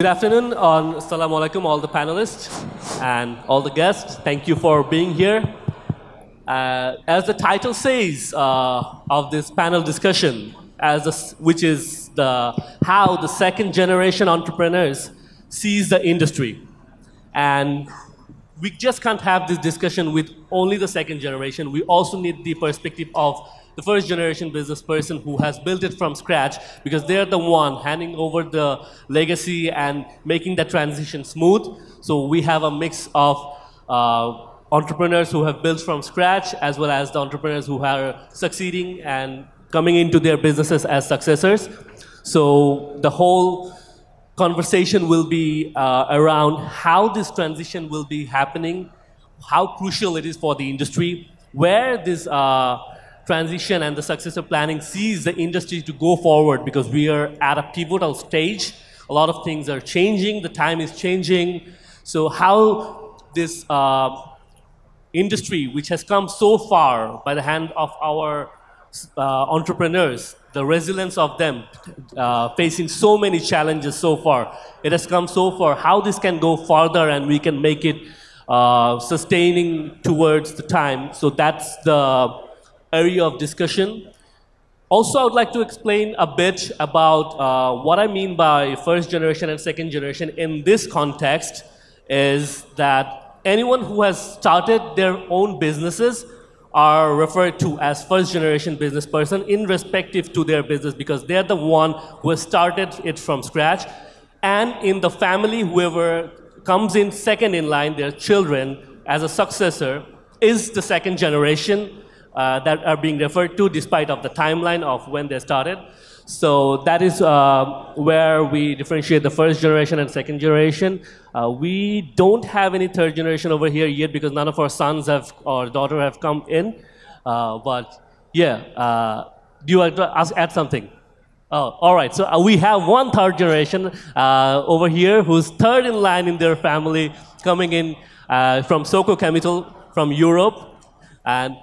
Good afternoon, assalamu alaikum, all the panelists and all the guests. Thank you for being here. As the title says of this panel discussion, which is how the second generation entrepreneurs sees the industry. And we just can't have this discussion with only the second generation. We also need the perspective of the first generation business person who has built it from scratch, because they're the one handing over the legacy and making that transition smooth. So we have a mix of entrepreneurs who have built from scratch, as well as the entrepreneurs who are succeeding and coming into their businesses as successors. So the whole conversation will be around how this transition will be happening, how crucial it is for the industry, where this transition and the successor planning sees the industry to go forward, because we are at a pivotal stage. A lot of things are changing, the time is changing. So how this industry, which has come so far by the hand of our entrepreneurs, the resilience of them facing so many challenges so far, it has come so far, how this can go further and we can make it sustaining towards the time. So that's the area of discussion. Also, I would like to explain a bit about what I mean by first generation and second generation in this context. Is that anyone who has started their own businesses are referred to as first generation business person in respective to their business, because they're the one who has started it from scratch. And in the family, whoever comes in second in line, their children as a successor, is the second generation that are being referred to, despite of the timeline of when they started. So that is where we differentiate the first generation and second generation. We don't have any third generation over here yet, because none of our sons have or daughter have come in. But yeah, do you want to add something? Oh, all right. So we have one third generation over here who's third in line in their family, coming in from Soko Capital from Europe. And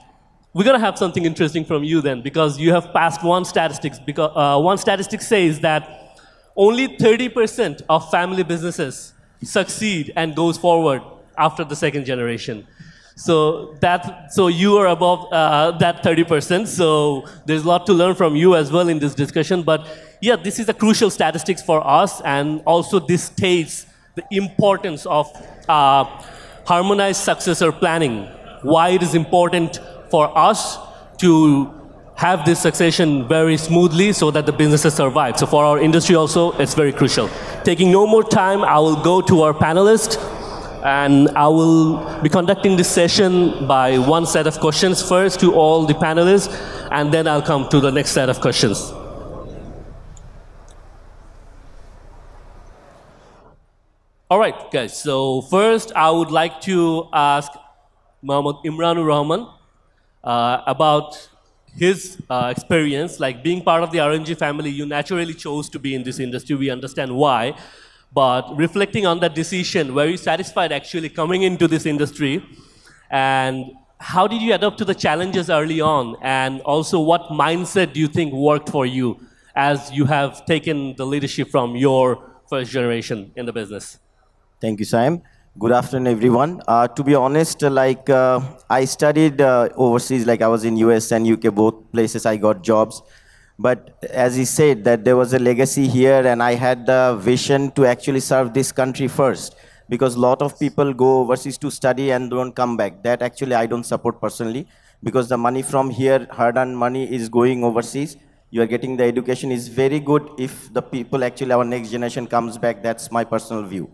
we're going to have something interesting from you then, because you have passed one statistics. Because one statistic says that only 30% of family businesses succeed and goes forward after the second generation. So you are above that 30%. So there's a lot to learn from you as well in this discussion. But yeah, this is a crucial statistics for us, and also this states the importance of harmonized successor planning. Why it is important for us to have this succession very smoothly so that the businesses survive. So for our industry also, it's very crucial. Taking no more time, I will go to our panelists, and I will be conducting this session by one set of questions first to all the panelists, and then I'll come to the next set of questions. All right, guys, so first I would like to ask Muhammad Imranur Rahman about his experience. Like, being part of the RNG family, you naturally chose to be in this industry. We understand why. But reflecting on that decision, were you satisfied actually coming into this industry? And how did you adapt to the challenges early on? And also, what mindset do you think worked for you as you have taken the leadership from your first generation in the business? Thank you, Sam. Good afternoon, everyone. To be honest, I studied overseas, like I was in US and UK, both places I got jobs. But as he said, that there was a legacy here, and I had the vision to actually serve this country first. Because a lot of people go overseas to study and don't come back. That actually I don't support personally, because the money from here, hard-earned money, is going overseas. You are getting the education is very good if the people, actually our next generation, comes back. That's my personal view.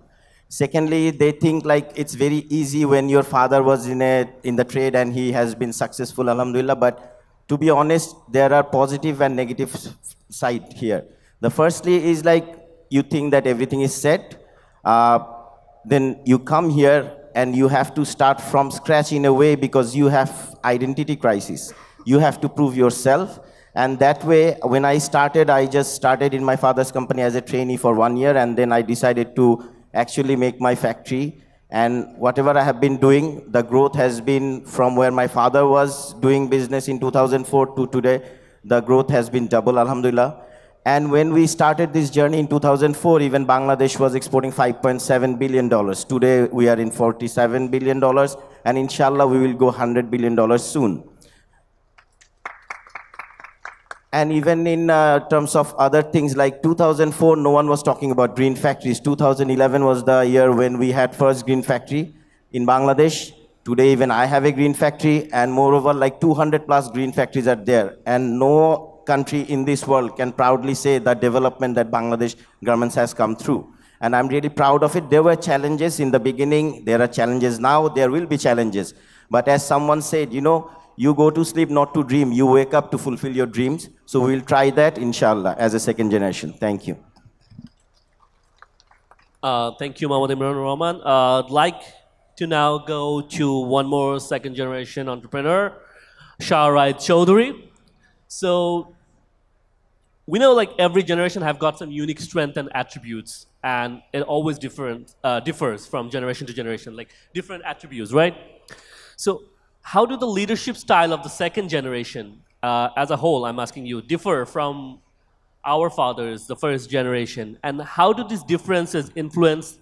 Secondly, they think like it's very easy when your father was in the trade and he has been successful, alhamdulillah. But to be honest, there are positive and negative side here. The firstly is like you think that everything is set, then you come here and you have to start from scratch in a way, because you have identity crisis. You have to prove yourself. And that way, when I just started in my father's company as a trainee for 1 year, and then I decided to actually make my factory. And whatever I have been doing, the growth has been from where my father was doing business in 2004 to today. The growth has been double, alhamdulillah. And when we started this journey in 2004, even Bangladesh was exporting $5.7 billion. Today, we are in $47 billion, and inshallah, we will go $100 billion soon. And even in terms of other things, like 2004, no one was talking about green factories. 2011 was the year when we had first green factory in Bangladesh. Today, even I have a green factory, and moreover, like 200 plus green factories are there. And no country in this world can proudly say the development that Bangladesh garments has come through. And I'm really proud of it. There were challenges in the beginning. There are challenges now. There will be challenges. But as someone said, you go to sleep not to dream. You wake up to fulfill your dreams. So we'll try that, inshallah, as a second generation. Thank you. Thank you, Mohammad Imran Rahman. I'd like to now go to one more second generation entrepreneur, Shahraid Chaudhary. So we know like every generation have got some unique strength and attributes, and it always differs from generation to generation, like different attributes, right? So how do the leadership style of the second generation as a whole, I'm asking you, differ from our fathers, the first generation, and how do these differences influence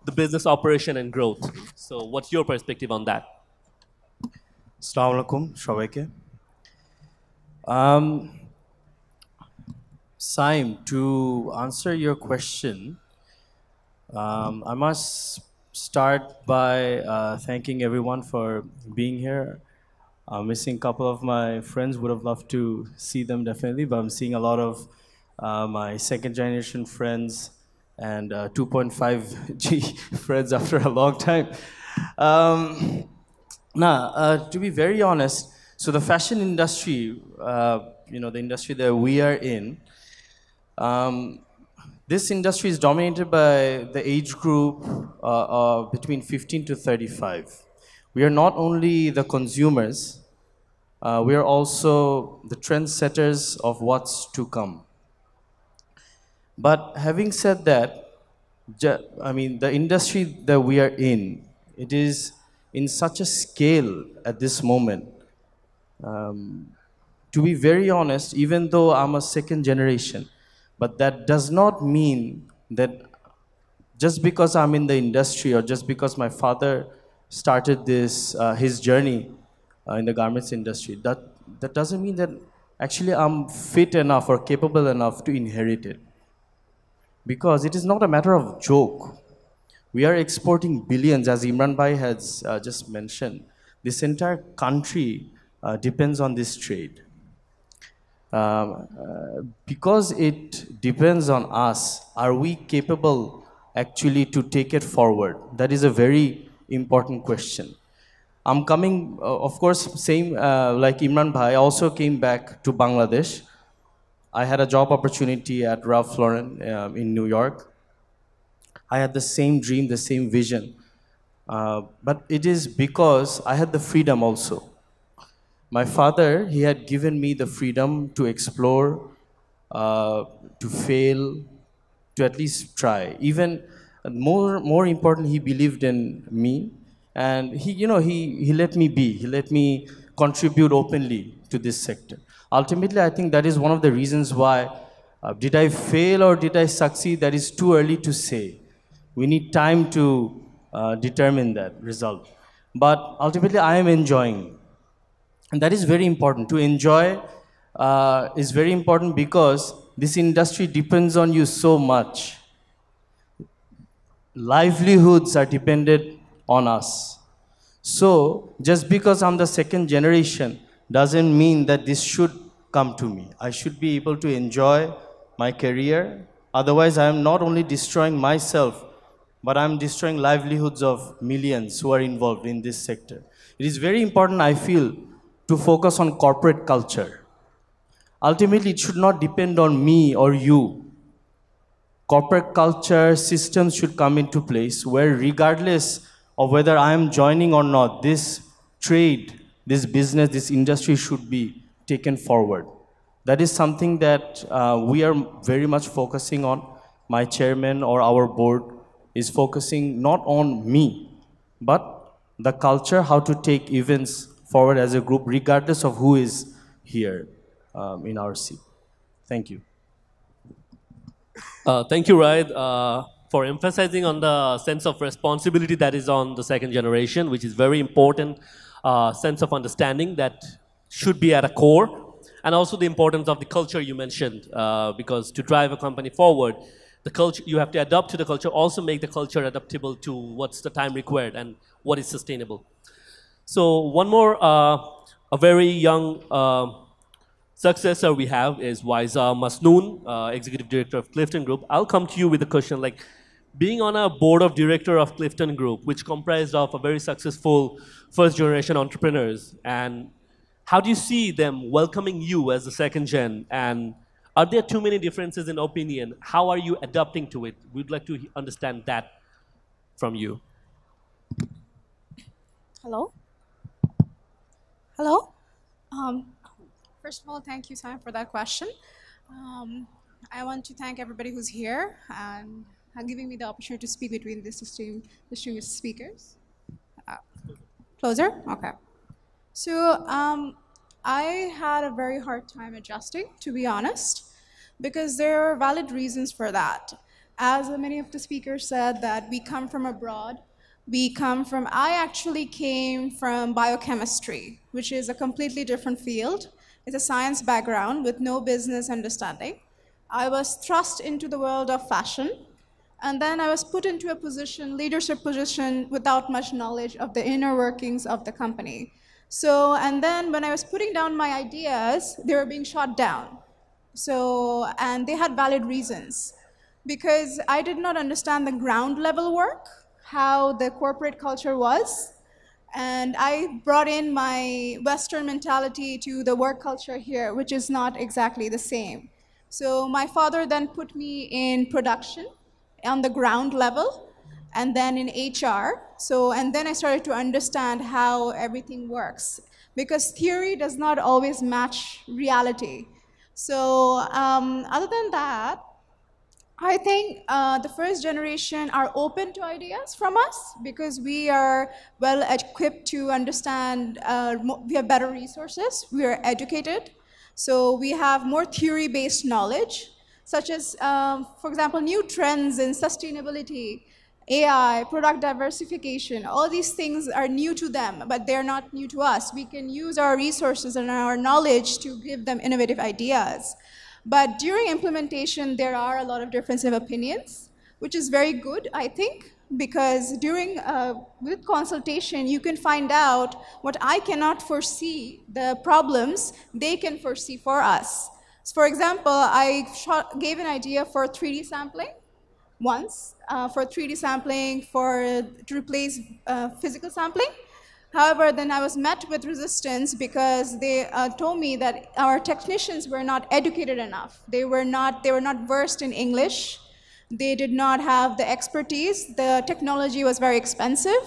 the business operation and growth? So what's your perspective on that? Assalamu alaikum, সবাইকে. Saim, to answer your question, I must start by thanking everyone for being here. I'm missing a couple of my friends, would have loved to see them definitely, but I'm seeing a lot of my second generation friends and 2.5G friends after a long time. To be very honest, so the fashion industry, the industry that we are in, this industry is dominated by the age group between 15 to 35. We are not only the consumers, we are also the trendsetters of what's to come. But having said that, the industry that we are in, it is in such a scale at this moment. To be very honest, even though I'm a second generation, but that does not mean that just because I'm in the industry or just because my father started his journey in the garments industry, that doesn't mean that actually I'm fit enough or capable enough to inherit it. Because it is not a matter of joke. We are exporting billions, as Imran Bhai has just mentioned. This entire country depends on this trade. Because it depends on us, are we capable actually to take it forward? That is a very important question. I'm coming, of course, same like Imran Bhai, I also came back to Bangladesh. I had a job opportunity at Ralph Lauren in New York. I had the same dream, the same vision. But it is because I had the freedom also. My father, he had given me the freedom to explore, to fail, to at least try. Even more important, he believed in me, and he let me be. He let me contribute openly to this sector. Ultimately, I think that is one of the reasons why. Did I fail or did I succeed? That is too early to say. We need time to determine that result. But ultimately, I am enjoying. And that is very important. To enjoy is very important because this industry depends on you so much. Livelihoods are dependent on us. So, just because I'm the second generation doesn't mean that this should come to me. I should be able to enjoy my career. Otherwise, I am not only destroying myself, but I'm destroying livelihoods of millions who are involved in this sector. It is very important, I feel, to focus on corporate culture. Ultimately, it should not depend on me or you. Corporate culture systems should come into place where regardless of whether I am joining or not, this trade, this business, this industry should be taken forward. That is something that we are very much focusing on. My chairman or our board is focusing not on me, but the culture, how to take events forward as a group, regardless of who is here in our seat. Thank you. Thank you, Raid, for emphasizing on the sense of responsibility that is on the second generation, which is very important sense of understanding that should be at a core, and also the importance of the culture you mentioned, because to drive a company forward, the culture you have to adapt to the culture, also make the culture adaptable to what's the time required and what is sustainable. So one more, a very young. Successor we have is Waiza Masnoon, Executive Director of Clifton Group. I'll come to you with a question like, being on a board of director of Clifton Group, which comprised of a very successful first generation entrepreneurs, and how do you see them welcoming you as the second gen? And are there too many differences in opinion? How are you adapting to it? We'd like to understand that from you. Hello? Hello? Um, First of all, thank you, Sam, for that question. Um, I want to thank everybody who's here and giving me the opportunity to speak between this distinguished speakers. Closer? Okay. So I had a very hard time adjusting, to be honest, because there are valid reasons for that. As many of the speakers said, that we come from abroad. I actually came from biochemistry, which is a completely different field. It's a science background with no business understanding. I was thrust into the world of fashion, and then I was put into a position, leadership position, without much knowledge of the inner workings of the company. So, and then when I was putting down my ideas, they were being shot down. So, and they had valid reasons. Because I did not understand the ground level work, how the corporate culture was, and I brought in my Western mentality to the work culture here, which is not exactly the same. So my father then put me in production on the ground level, and then in HR. So, and then I started to understand how everything works, because theory does not always match reality. So other than that, I think the first generation are open to ideas from us because we are well equipped to understand, we have better resources, we are educated, so we have more theory-based knowledge, such as, for example, new trends in sustainability, AI, product diversification, all these things are new to them, but they're not new to us. We can use our resources and our knowledge to give them innovative ideas. But during implementation, there are a lot of difference of opinions, which is very good, I think, because during, with consultation, you can find out what I cannot foresee, the problems they can foresee for us. So for example, I gave an idea for 3D sampling once, for 3D sampling to replace physical sampling. However, then I was met with resistance because they told me that our technicians were not educated enough. They were not versed in English. They did not have the expertise. The technology was very expensive,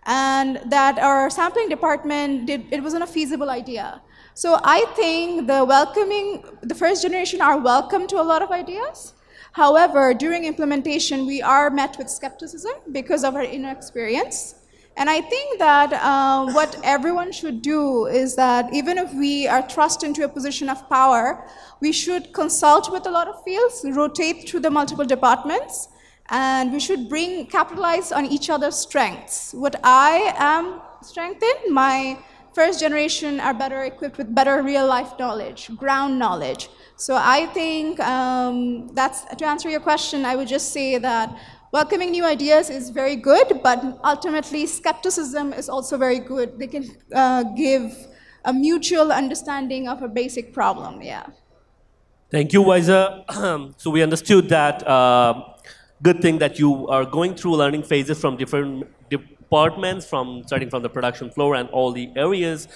and that our sampling department it wasn't a feasible idea. So I think the first generation are welcome to a lot of ideas. However, during implementation, we are met with skepticism because of our inexperience. And I think that what everyone should do is that even if we are thrust into a position of power, we should consult with a lot of fields, rotate through the multiple departments, and we should capitalize on each other's strengths. What I am strength in, my first generation are better equipped with better real life knowledge, ground knowledge. So I think that's, to answer your question, I would just say that welcoming new ideas is very good, but ultimately skepticism is also very good. They can give a mutual understanding of a basic problem, yeah. Thank you, Wiser. So we understood that good thing that you are going through learning phases from different departments, starting from the production floor and all the areas,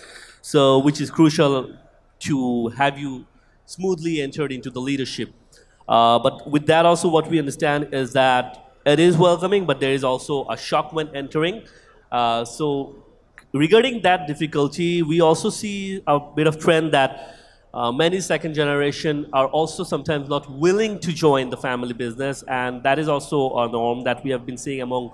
so which is crucial to have you smoothly entered into the leadership. But with that also what we understand is that it is welcoming, but there is also a shock when entering. So regarding that difficulty, we also see a bit of trend that many second generation are also sometimes not willing to join the family business, and that is also a norm that we have been seeing among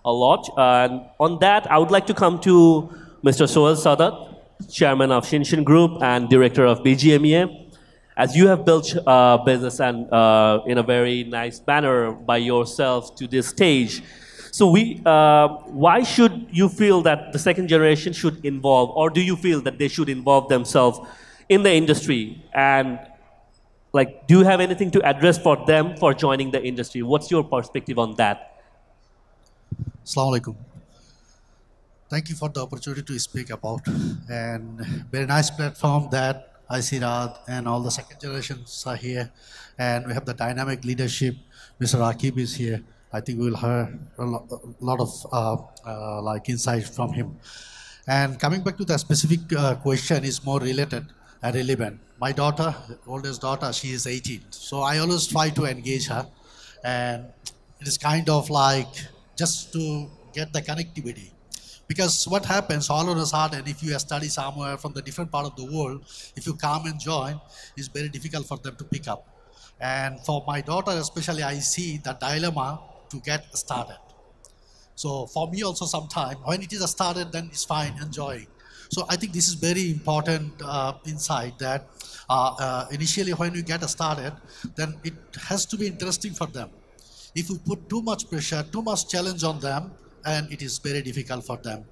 a lot. And on that, I would like to come to Mr. Sohail Sadat, Chairman of Shinshin Group and Director of BGMEA. as you have built business and in a very nice manner by yourself to this stage. So why should you feel that the second generation should involve, or do you feel that they should involve themselves in the industry? And like, do you have anything to address for them for joining the industry? What's your perspective on that? Assalamu alaikum. Thank you for the opportunity to speak about, and very nice platform that I see Rad and all the second generations are here, and we have the dynamic leadership. Mr. Rakib is here. I think we'll hear lot of like insights from him. And coming back to the specific question is more related and relevant. My daughter, oldest daughter, she is 18. So I always try to engage her. And it is kind of like just to get the connectivity. Because what happens all of a sudden, if you study somewhere from the different part of the world, if you come and join, it's very difficult for them to pick up. And for my daughter especially, I see the dilemma to get started. So for me also sometime, when it is started, then it's fine, enjoying. So I think this is very important insight that initially when you get started, then it has to be interesting for them. If you put too much pressure, too much challenge on them, and it is very difficult for them.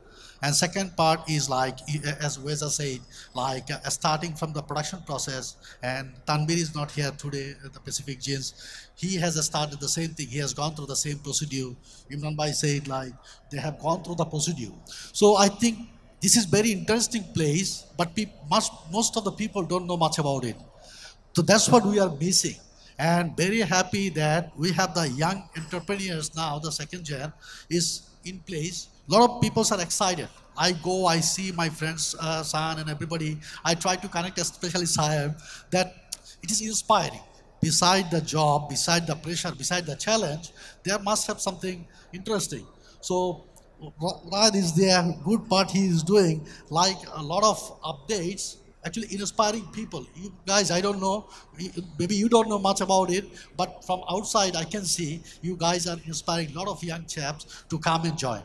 And second part is like, as Weza said, like starting from the production process, and Tanvir is not here today at the Pacific Jeans. He has started the same thing. He has gone through the same procedure. Imran Bhai said like, they have gone through the procedure. So I think this is very interesting place, but most of the people don't know much about it. So that's what we are missing. And very happy that we have the young entrepreneurs now, the second gen is in place. A lot of people are excited. I go, I see my friends, San and everybody. I try to connect, especially Saib, that it is inspiring. Beside the job, beside the pressure, beside the challenge, there must have something interesting. So Rad is there, good part he is doing, like a lot of updates, actually inspiring people. You guys, I don't know, maybe you don't know much about it, but from outside I can see you guys are inspiring a lot of young chaps to come and join.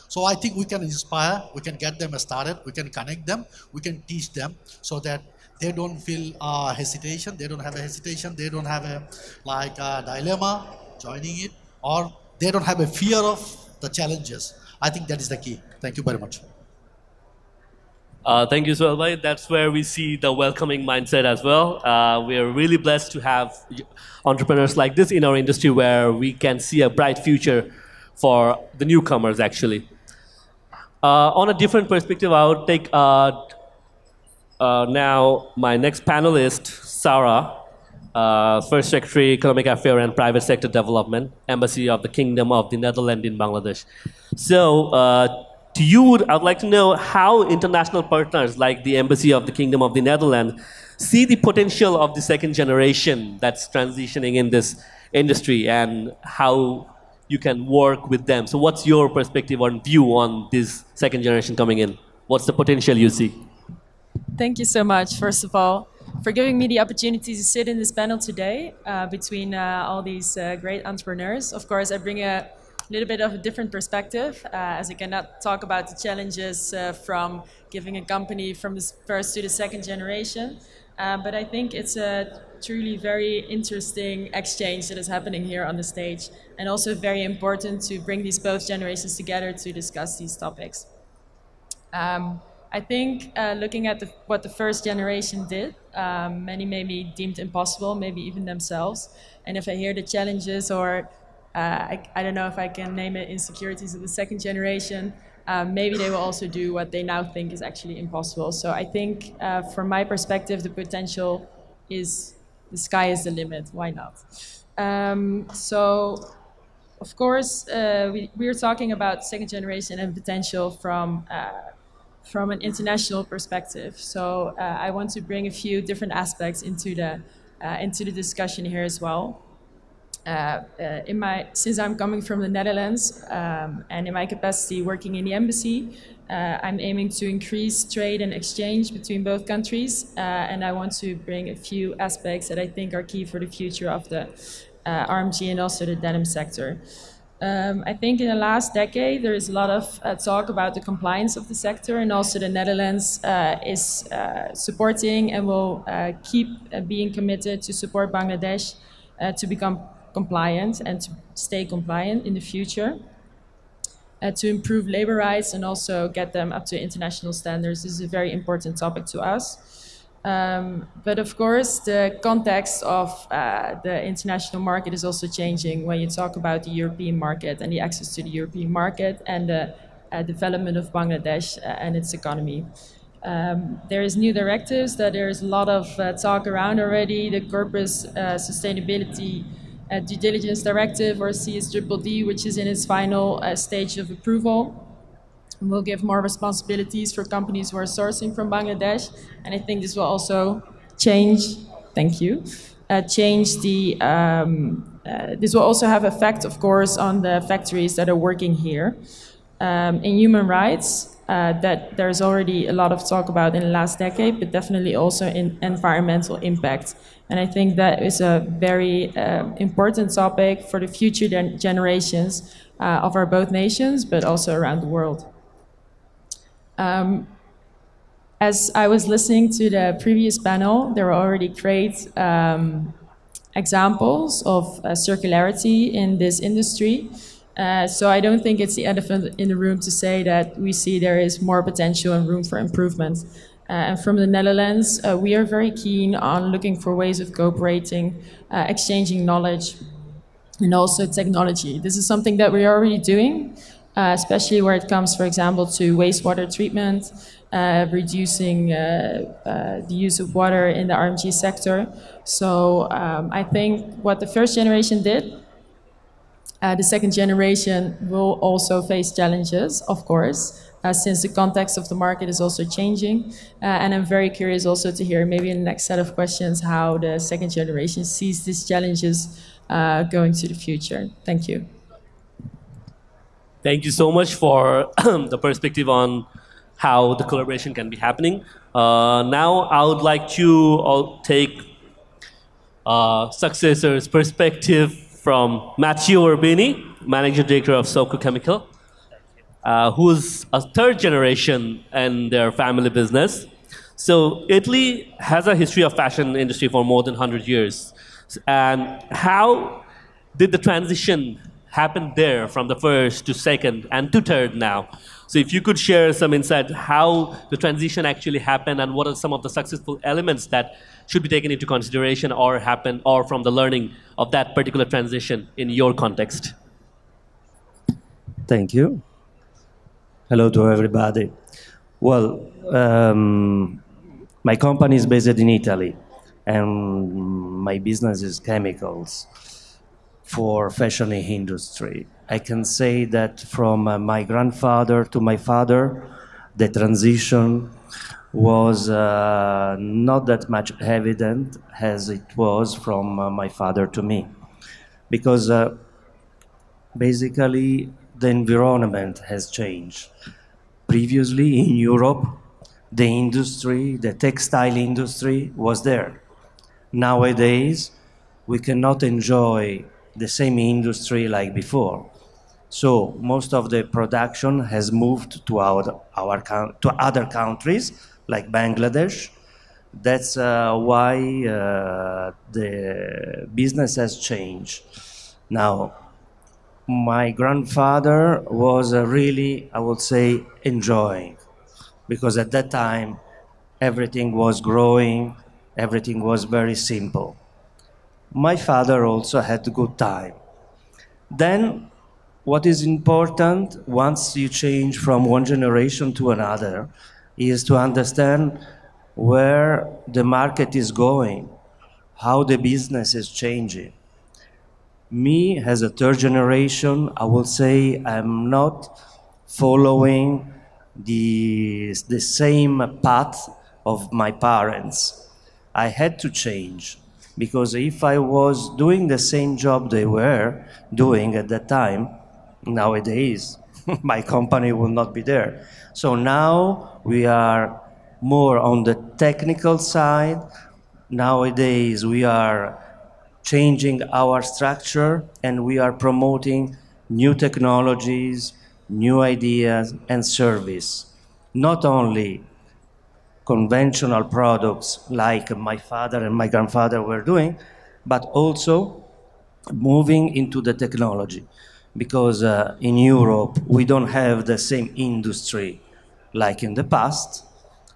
So I think we can inspire, we can get them started, we can connect them, we can teach them so that they don't feel hesitation, they don't have a hesitation, they don't have a like a dilemma joining it, or they don't have a fear of the challenges. I think that is the key. Thank you very much. Thank you, Suhail. That's where we see the welcoming mindset as well. We are really blessed to have entrepreneurs like this in our industry where we can see a bright future for the newcomers, actually. On a different perspective, I would take now my next panelist, Sarah, First Secretary, Economic Affairs and Private Sector Development, Embassy of the Kingdom of the Netherlands in Bangladesh. So, to you, I'd like to know how international partners like the Embassy of the Kingdom of the Netherlands see the potential of the second generation that's transitioning in this industry and how you can work with them. So what's your perspective or view on this second generation coming in? What's the potential you see? Thank you so much, first of all, for giving me the opportunity to sit in this panel today between all these great entrepreneurs. Of course, I bring a little bit of a different perspective, as I cannot talk about the challenges from giving a company from the first to the second generation. But I think it's a truly very interesting exchange that is happening here on the stage, and also very important to bring these both generations together to discuss these topics. I think looking at what the first generation did, many maybe deemed impossible, maybe even themselves. And if I hear the challenges or I don't know if I can name it insecurities of the second generation, maybe they will also do what they now think is actually impossible. So I think from my perspective, the potential is the sky is the limit. Why not? So of course, we are talking about second generation and potential from an international perspective. So I want to bring a few different aspects into the discussion here as well. Since I'm coming from the Netherlands and in my capacity working in the embassy, I'm aiming to increase trade and exchange between both countries, and I want to bring a few aspects that I think are key for the future of the RMG and also the denim sector. I think in the last decade, there is a lot of talk about the compliance of the sector, and also the Netherlands is supporting and will keep being committed to support Bangladesh to become compliant and to stay compliant in the future. To improve labor rights and also get them up to international standards. This is a very important topic to us. But of course, the context of the international market is also changing when you talk about the European market and the access to the European market and the development of Bangladesh and its economy. There is new directives that there is a lot of talk around already. The Corporate Sustainability Due Diligence Directive, or CSDDD, which is in its final stage of approval, will give more responsibilities for companies who are sourcing from Bangladesh. And I think this will also change, thank you, change the, this will also have effect, of course, on the factories that are working here. In human rights, that there's already a lot of talk about in the last decade, but definitely also in environmental impact. And I think that is a very important topic for the future generations of our both nations, but also around the world. As I was listening to the previous panel, there were already great examples of circularity in this industry. So I don't think it's the elephant in the room to say that we see there is more potential and room for improvement. And from the Netherlands, we are very keen on looking for ways of cooperating, exchanging knowledge, and also technology. This is something that we're already doing, especially where it comes, for example, to wastewater treatment, reducing the use of water in the RMG sector. So I think what the first generation did, the second generation will also face challenges, of course, since the context of the market is also changing. And I'm very curious also to hear, maybe in the next set of questions, how the second generation sees these challenges going to the future. Thank you. Thank you so much for the perspective on how the collaboration can be happening. Now, I would like to take successor's perspective from Matthew Urbini, Managing Director of Soko Chemical, who's a third generation in their family business. So Italy has a history of fashion industry for more than 100 years. And how did the transition happen there from the first to second and to third now? So if you could share some insight how the transition actually happened and what are some of the successful elements that should be taken into consideration or happen or from the learning of that particular transition in your context. Thank you. Hello to everybody. Well, my company is based in Italy, and my business is chemicals for fashion industry. I can say that from my grandfather to my father, the transition was not that much evident as it was from my father to me, because basically the environment has changed. Previously in Europe, the industry, the textile industry was there. Nowadays, we cannot enjoy the same industry like before. So most of the production has moved to to other countries like Bangladesh. That's why the business has changed. Now, my grandfather was really, I would say, enjoying, because at that time everything was growing, everything was very simple. My father also had a good time. Then, what is important once you change from one generation to another is to understand where the market is going, how the business is changing. Me, as a third generation, I will say I'm not following the same path of my parents. I had to change, because if I was doing the same job they were doing at that time, nowadays my company will not be there. So now we are more on the technical side. Nowadays we are changing our structure and we are promoting new technologies, new ideas, and service. Not only conventional products like my father and my grandfather were doing, but also moving into the technology. Because in Europe, we don't have the same industry like in the past.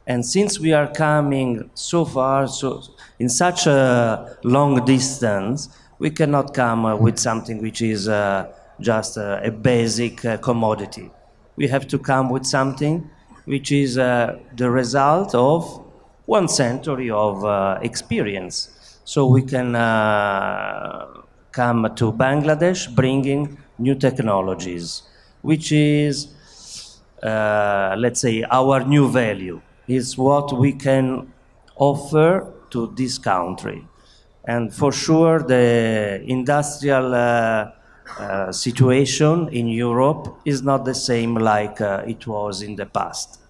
And since we are coming so far, so in such a long distance, we cannot come with something which is just a basic commodity. We have to come with something which is the result of 1 century of experience. So we can come to Bangladesh bringing new technologies, which is let's say, our new value is what we can offer to this country. And for sure, the industrial situation in Europe is not the same like it was in the past.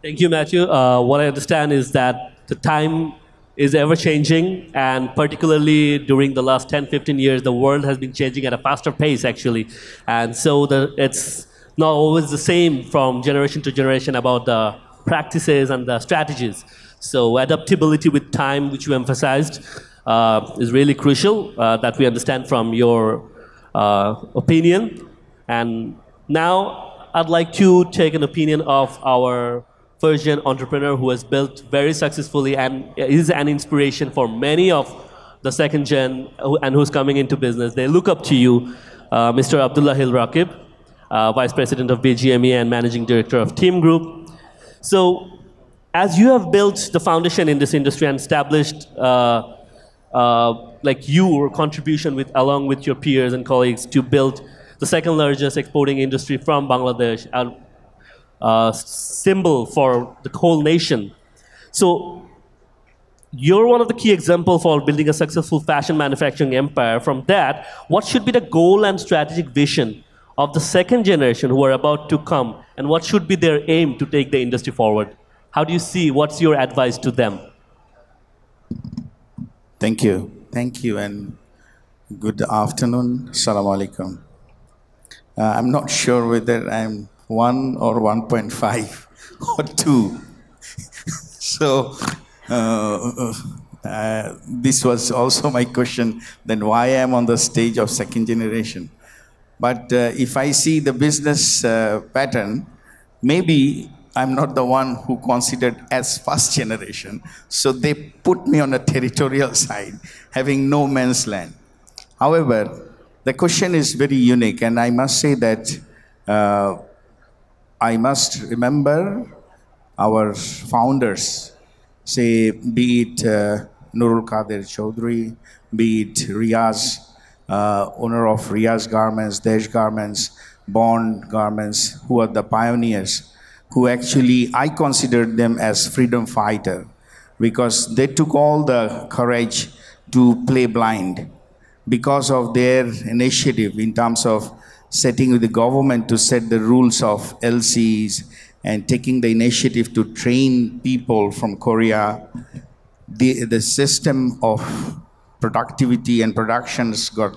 Thank you, Matthew. What I understand is that the time is ever changing, and particularly during the last 10, 15 years, the world has been changing at a faster pace, actually. And so it's not always the same from generation to generation about the practices and the strategies. So adaptability with time, which you emphasized, is really crucial that we understand from your opinion. And now I'd like to take an opinion of our first gen entrepreneur who has built very successfully and is an inspiration for many of the second gen and who's coming into business. They look up to you, Mr. Abdullah Hil Rakib, Vice President of BGME and Managing Director of Team Group. So, as you have built the foundation in this industry and established like your contribution with along with your peers and colleagues to build the second largest exporting industry from Bangladesh, symbol for the whole nation. So you're one of the key examples for building a successful fashion manufacturing empire. From that, what should be the goal and strategic vision of the second generation who are about to come, and what should be their aim to take the industry forward? How do you see, what's your advice to them? Thank you. Thank you, and good afternoon. Assalamu alaikum. I'm not sure whether I'm 1 or 1.5 or 2. So, this was also my question, then why I'm on the stage of second generation. But if I see the business pattern, maybe I'm not the one who considered as first generation. So they put me on a territorial side, having no man's land. However, the question is very unique, and I must say that I must remember our founders, say, be it Nurul Qadir Chaudhry, be it Riaz, owner of Riaz Garments, Desh Garments, Bond Garments, who are the pioneers, who actually, I considered them as freedom fighter, because they took all the courage to play blind because of their initiative in terms of setting with the government to set the rules of LCs and taking the initiative to train people from Korea. The system of productivity and productions got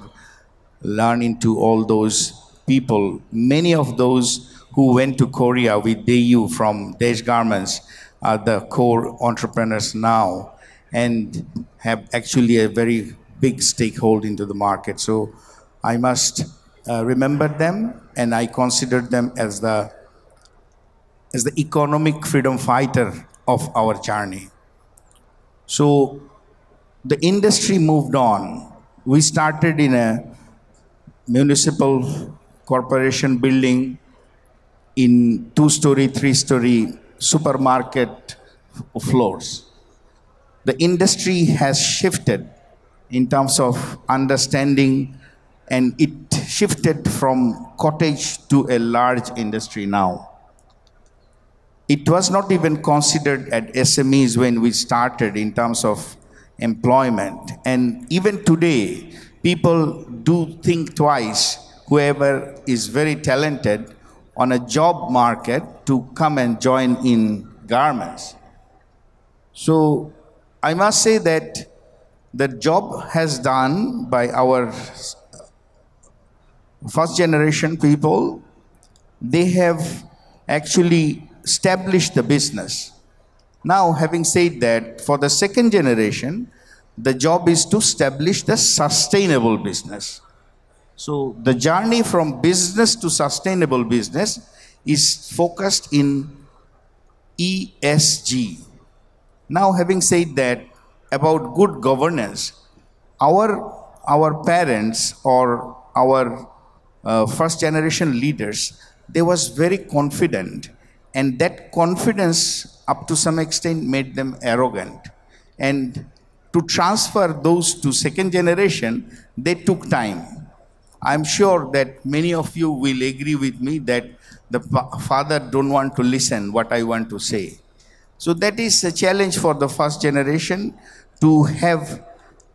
learned into all those people. Many of those who went to Korea with Daewoo from Desh Garments are the core entrepreneurs now and have actually a very big stakehold into the market. So I must remember them, and I consider them as the economic freedom fighter of our journey. So the industry moved on. We started in a municipal corporation building in 2-story, 3-story supermarket floors. The industry has shifted in terms of understanding, and it shifted from cottage to a large industry now. It was not even considered at SMEs when we started in terms of employment. And even today, people do think twice, whoever is very talented on a job market, to come and join in garments. So I must say that the job has done by our first generation people, they have actually established the business. Now, having said that, for the second generation, the job is to establish the sustainable business. So the journey from business to sustainable business is focused in ESG. Now, having said that, about good governance, our parents or our first generation leaders, they was very confident, and that confidence up to some extent made them arrogant. And to transfer those to second generation, they took time. I'm sure that many of you will agree with me that the father don't want to listen what I want to say. So that is a challenge for the first generation to have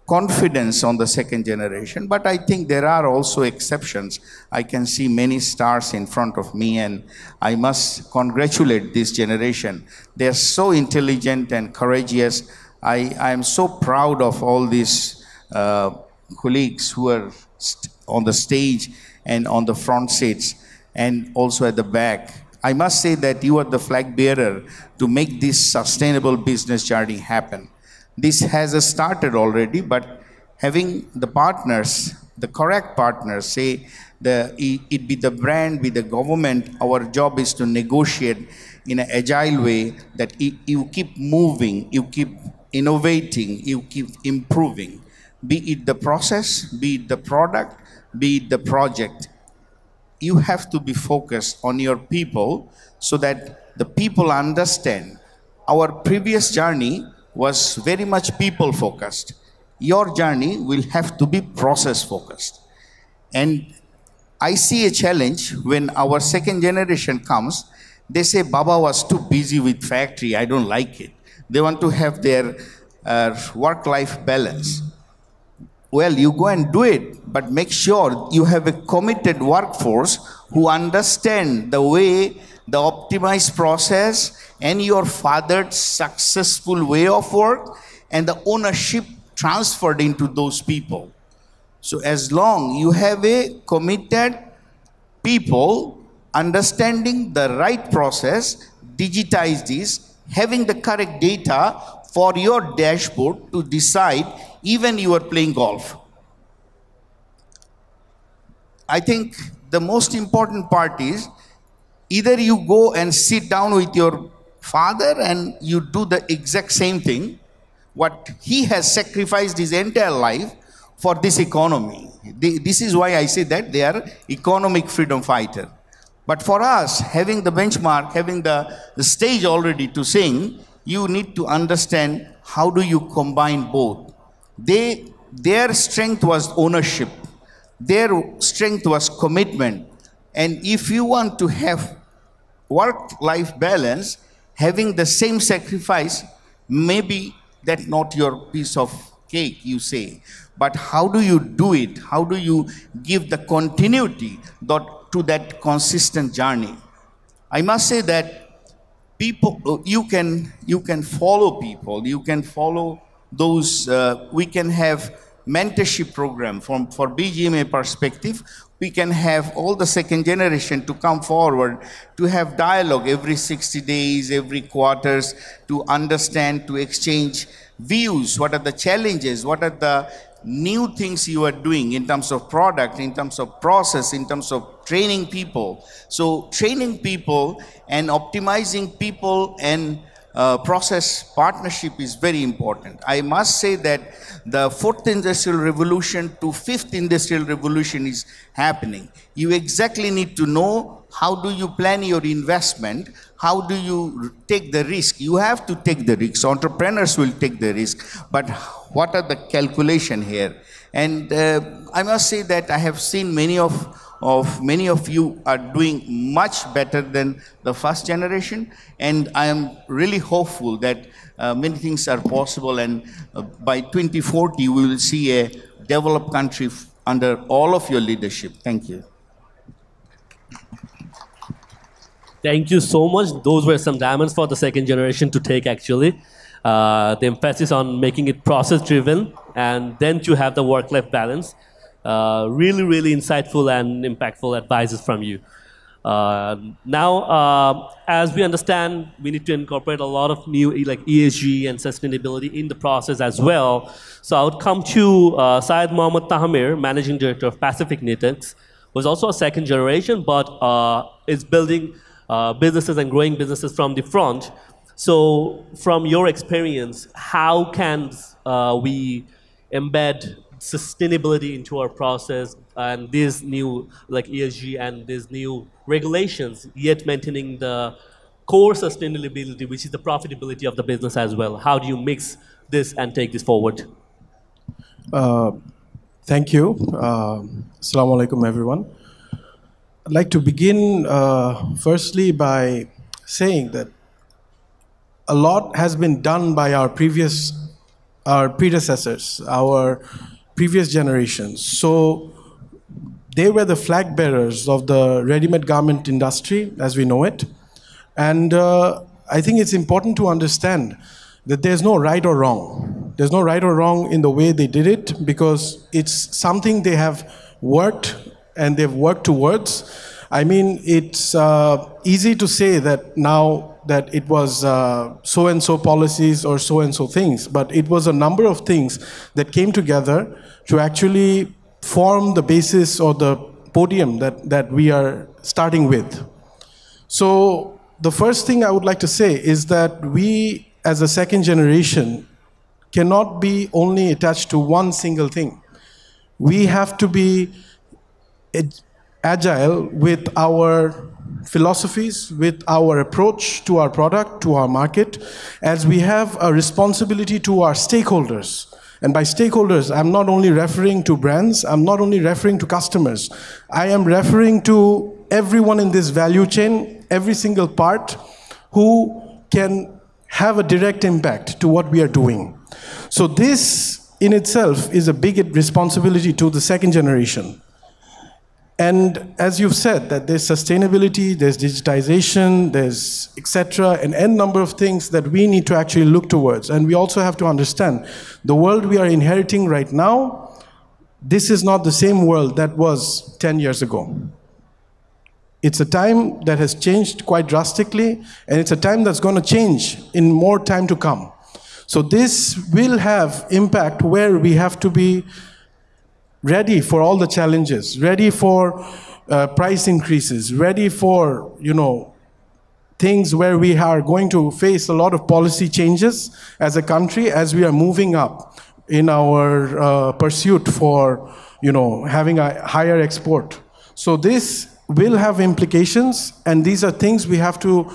confidence on the second generation. But I think there are also exceptions. I can see many stars in front of me, and I must congratulate this generation. They are so intelligent and courageous. I am so proud of all these colleagues who are on the stage and on the front seats and also at the back. I must say that you are the flag bearer to make this sustainable business journey happen. This has started already, but having the partners, the correct partners, say it be the brand, be the government, our job is to negotiate in an agile way that you keep moving, you keep innovating, you keep improving. Be it the process, be it the product, be it the project. You have to be focused on your people so that the people understand. Our previous journey was very much people focused. Your journey will have to be process focused. And I see a challenge when our second generation comes. They say, Baba was too busy with factory, I don't like it. They want to have their work-life balance. Well, you go and do it, but make sure you have a committed workforce who understand the way, the optimized process, and your father's successful way of work, and the ownership transferred into those people. So as long you have a committed people understanding the right process, digitize this, having the correct data for your dashboard to decide even you are playing golf. I think the most important part is either you go and sit down with your father and you do the exact same thing, what he has sacrificed his entire life for this economy. This is why I say that they are economic freedom fighter. But for us, having the benchmark, having the stage already to sing, you need to understand how do you combine both. Their strength was ownership. Their strength was commitment. And if you want to have work-life balance, having the same sacrifice, maybe that's not your piece of cake, you say. But how do you do it? How do you give the continuity to that consistent journey? I must say that people, you can follow people, you can follow those, we can have mentorship program for BGMA perspective. We can have all the second generation to come forward to have dialogue every 60 days, every quarters, to understand, to exchange views. What are the challenges? What are the new things you are doing in terms of product, in terms of process, in terms of training people? So training people and optimizing people and process partnership is very important. I must say that the fourth industrial revolution to fifth industrial revolution is happening. You exactly need to know how do you plan your investment, how do you take the risk. You have to take the risk. Entrepreneurs will take the risk, but what are the calculation here? And I must say that I have seen many of you are doing much better than the first generation, and I am really hopeful that many things are possible, and by 2040 we will see a developed country under all of your leadership. Thank you. Thank you so much. Those were some diamonds for the second generation to take, actually. The emphasis on making it process driven and then to have the work-life balance. Really, really insightful and impactful advices from you. Now, as we understand, we need to incorporate a lot of new like ESG and sustainability in the process as well. So I would come to Syed Mohammed Tahamir, Managing Director of Pacific Knitings, was also a second generation, but is building businesses and growing businesses from the front. So from your experience, how can we embed sustainability into our process and these new like ESG and these new regulations, yet maintaining the core sustainability, which is the profitability of the business as well? How do you mix this and take this forward? Thank you. Assalamu alaikum, everyone. I'd like to begin firstly by saying that a lot has been done by our predecessors, our previous generations. So they were the flag bearers of the ready-made garment industry as we know it. And I think it's important to understand that there's no right or wrong. There's no right or wrong in the way they did it, because it's something they have worked and they've worked towards. I mean, it's easy to say that now that it was so-and-so policies or so-and-so things, but it was a number of things that came together to actually form the basis or the podium that we are starting with. So the first thing I would like to say is that we, as a second generation, cannot be only attached to one single thing. We have to be agile with our philosophies, with our approach to our product, to our market, as we have a responsibility to our stakeholders. And by stakeholders, I'm not only referring to brands, I'm not only referring to customers. I am referring to everyone in this value chain, every single part, who can have a direct impact to what we are doing. So this in itself is a big responsibility to the second generation. And as you've said, that there's sustainability, there's digitization, there's etc., an n number of things that we need to actually look towards. And we also have to understand the world we are inheriting right now, this is not the same world that was 10 years ago. It's a time that has changed quite drastically, and it's a time that's going to change in more time to come. So this will have impact where we have to be ready for all the challenges, ready for price increases, ready for, things where we are going to face a lot of policy changes as a country as we are moving up in our pursuit for, having a higher export. So this will have implications, and these are things we have to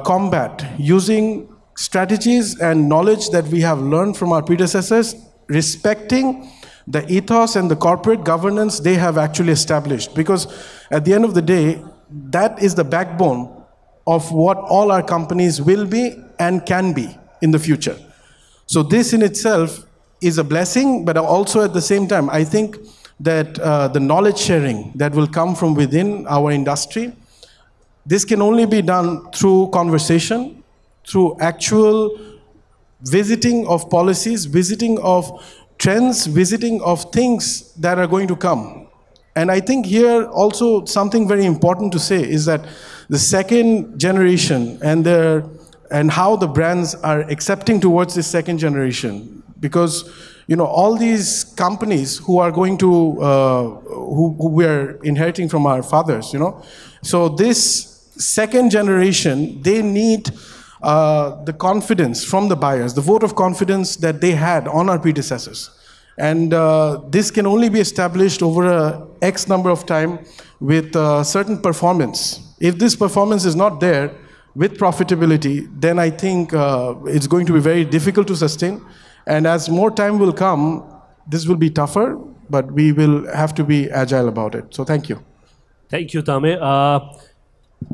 combat using strategies and knowledge that we have learned from our predecessors, respecting the ethos and the corporate governance they have actually established. Because at the end of the day, that is the backbone of what all our companies will be and can be in the future. So this in itself is a blessing, but also at the same time, I think that the knowledge sharing that will come from within our industry, this can only be done through conversation, through actual visiting of policies, visiting of trends, visiting of things that are going to come. And I think here also something very important to say is that the second generation and how the brands are accepting towards this second generation, because all these companies who are going to who we are inheriting from our fathers, so this second generation, they need the confidence from the buyers, the vote of confidence that they had on our predecessors. And this can only be established over a X number of time with certain performance. If this performance is not there with profitability, then I think it's going to be very difficult to sustain. And as more time will come, this will be tougher, but we will have to be agile about it. So thank you. Thank you, Tame.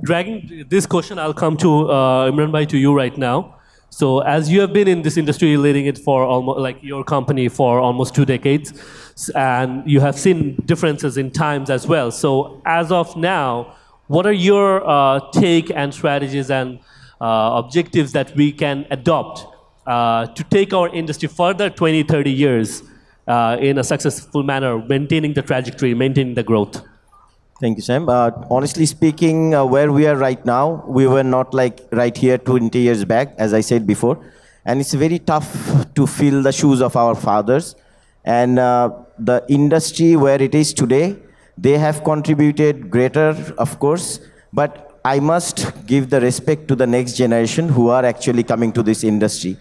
Dragging this question, I'll come to Imran Bhai, to you right now. So as you have been in this industry, leading it for almost like your company for almost 2 decades, and you have seen differences in times as well. So as of now, what are your take and strategies and objectives that we can adopt to take our industry further 20, 30 years in a successful manner, maintaining the trajectory, maintaining the growth? Thank you, Sam. Honestly speaking, where we are right now, we were not like right here 20 years back, as I said before. And it's very tough to fill the shoes of our fathers. And the industry where it is today, they have contributed greater, of course, but I must give the respect to the next generation who are actually coming to this industry.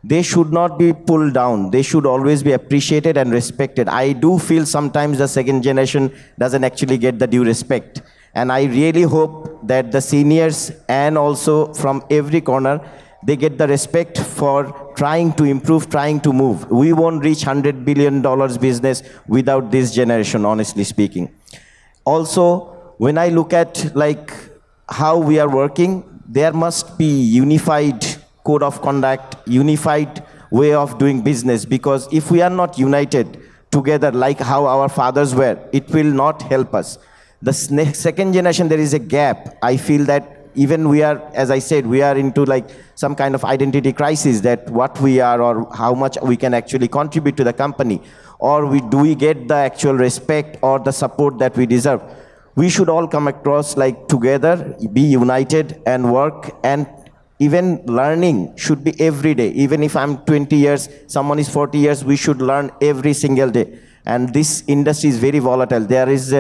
They should not be pulled down. They should always be appreciated and respected. I do feel sometimes the second generation doesn't actually get the due respect. And I really hope that the seniors and also from every corner, they get the respect for trying to improve, trying to move. We won't reach $100 billion business without this generation, honestly speaking. Also, when I look at like how we are working, there must be unified code of conduct, unified way of doing business, because if we are not united together like how our fathers were, it will not help us. The second generation, there is a gap. I feel that even we are, as I said, we are into like some kind of identity crisis, that what we are or how much we can actually contribute to the company, or do we get the actual respect or the support that we deserve. We should all come across like together, be united and work, and even learning should be every day. Even if I'm 20 years, someone is 40 years, we should learn every single day. And this industry is very volatile. There is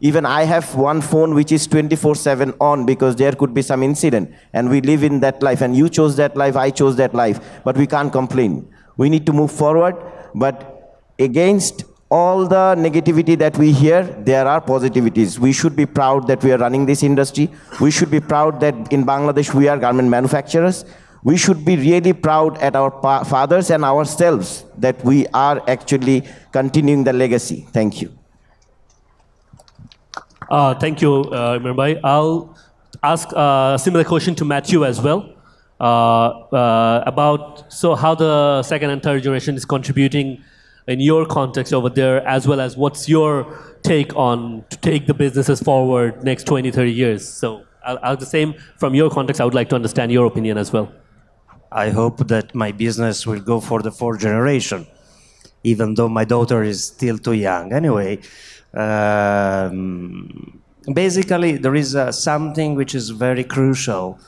even I have one phone which is 24/7 on, because there could be some incident. And we live in that life. And you chose that life, I chose that life. But we can't complain. We need to move forward. But against all the negativity that we hear, there are positivities. We should be proud that we are running this industry. We should be proud that in Bangladesh we are garment manufacturers. We should be really proud at our fathers and ourselves that we are actually continuing the legacy. Thank you. Thank you, Imran Bhai. I'll ask a similar question to Matthew as well, about how the second and third generation is contributing in your context over there, as well as what's your take on to take the businesses forward next 20, 30 years. So I'll the same from your context, I would like to understand your opinion as well. I hope that my business will go for the fourth generation, even though my daughter is still too young. Anyway, basically, there is something which is very crucial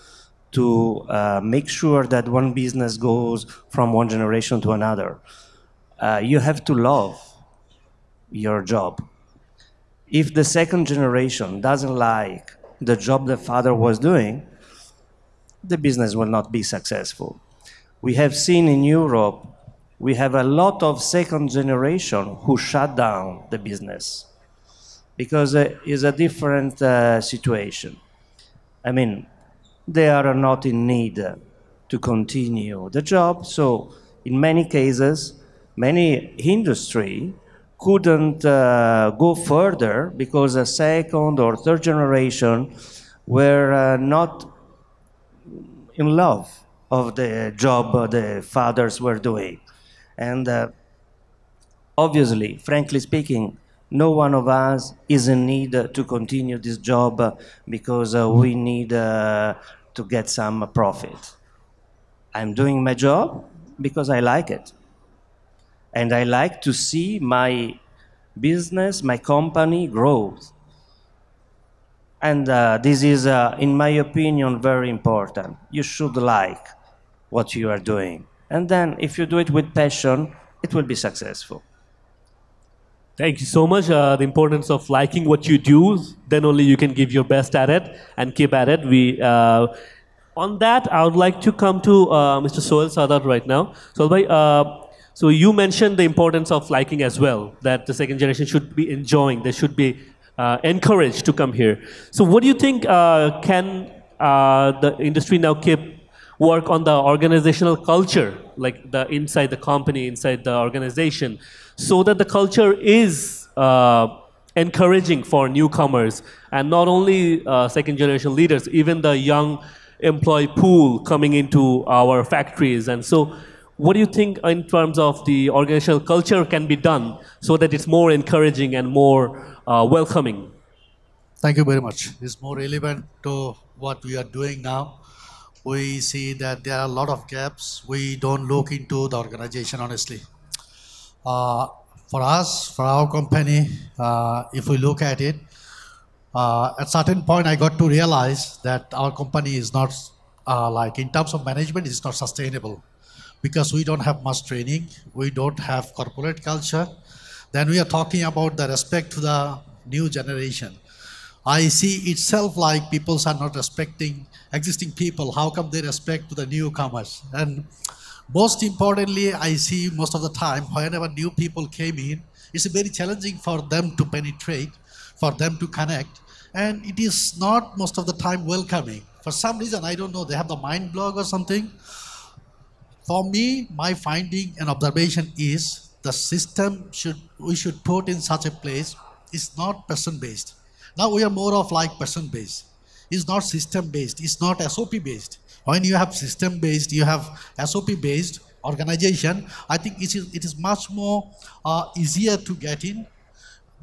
to make sure that one business goes from one generation to another. You have to love your job. If the second generation doesn't like the job the father was doing, the business will not be successful. We have seen in Europe, we have a lot of second generation who shut down the business because it's a different situation. I mean, they are not in need to continue the job, so in many cases, many industry couldn't go further because a second or third generation were not in love of the job the fathers were doing. And obviously, frankly speaking, no one of us is in need to continue this job because we need to get some profit. I'm doing my job because I like it. And I like to see my business, my company grow. And this is, in my opinion, very important. You should like what you are doing. And then if you do it with passion, it will be successful. Thank you so much. The importance of liking what you do, then only you can give your best at it and keep at it. On that, I would like to come to Mr. Sohail Sadat right now. Sohail bhai, so you mentioned the importance of liking as well, that the second generation should be enjoying, they should be encouraged to come here. So what do you think can the industry now work on the organizational culture, like the inside the company, inside the organization, so that the culture is encouraging for newcomers and not only second generation leaders, even the young employee pool coming into our factories. And so what do you think in terms of the organizational culture can be done so that it's more encouraging and more welcoming? Thank you very much. It's more relevant to what we are doing now. We see that there are a lot of gaps. We don't look into the organization, honestly. For us, for our company, if we look at it, at certain point, I got to realize that our company is not like in terms of management, it's not sustainable because we don't have much training, we don't have corporate culture. Then we are talking about the respect to the new generation. I see itself like people are not respecting existing people. How come they respect to the newcomers? And most importantly, I see most of the time whenever new people came in, it's very challenging for them to penetrate, for them to connect, and it is not most of the time welcoming. For some reason, I don't know, they have the mind block or something. For me, my finding and observation is the system should we should put in such a place is not person based. Now we are more of like person based. It's not system based. It's not SOP based. When you have system based, you have SOP based organization. I think it is much more easier to get in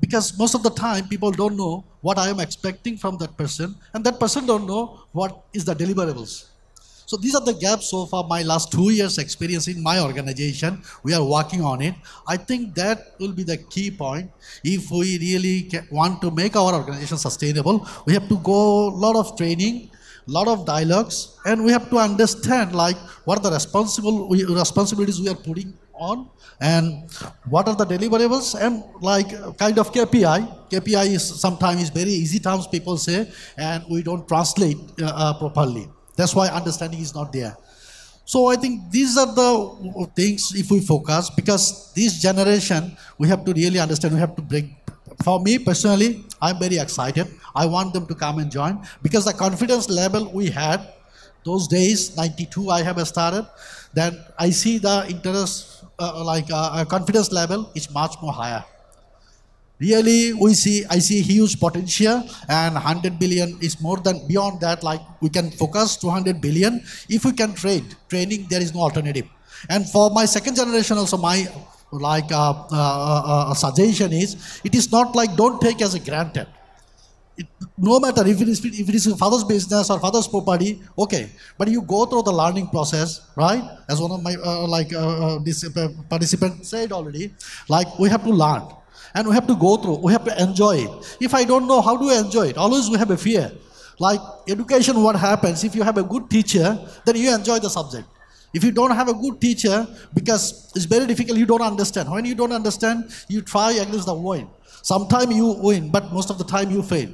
because most of the time people don't know what I am expecting from that person, and that person don't know what is the deliverables. So these are the gaps so far. My last 2 years experience in my organization, we are working on it. I think that will be the key point. If we really want to make our organization sustainable, we have to go a lot of training, lot of dialogues, and we have to understand like what are the responsibilities we are putting on, and what are the deliverables, and like kind of KPI. KPI is sometimes very easy terms people say, and we don't translate properly. That's why understanding is not there. So I think these are the things if we focus, because this generation, we have to really understand, we have to bring, for me personally, I'm very excited. I want them to come and join because the confidence level we had those days, 92 I have started, then I see the interest, confidence level is much more higher. Really, I see huge potential, and 100 billion is more than beyond that. Like we can focus 200 billion if we can training. There is no alternative. And for my second generation, also my suggestion is it is not like don't take as a granted. No matter if it is your father's business or father's property, okay, but you go through the learning process, right? As one of my this participant said already, like we have to learn and we have to go through, we have to enjoy it. If I don't know, how do I enjoy it? Always we have a fear. Like education, what happens if you have a good teacher, then you enjoy the subject. If you don't have a good teacher, because it's very difficult, you don't understand. When you don't understand, you try against the wind. Sometimes you win, but most of the time you fail.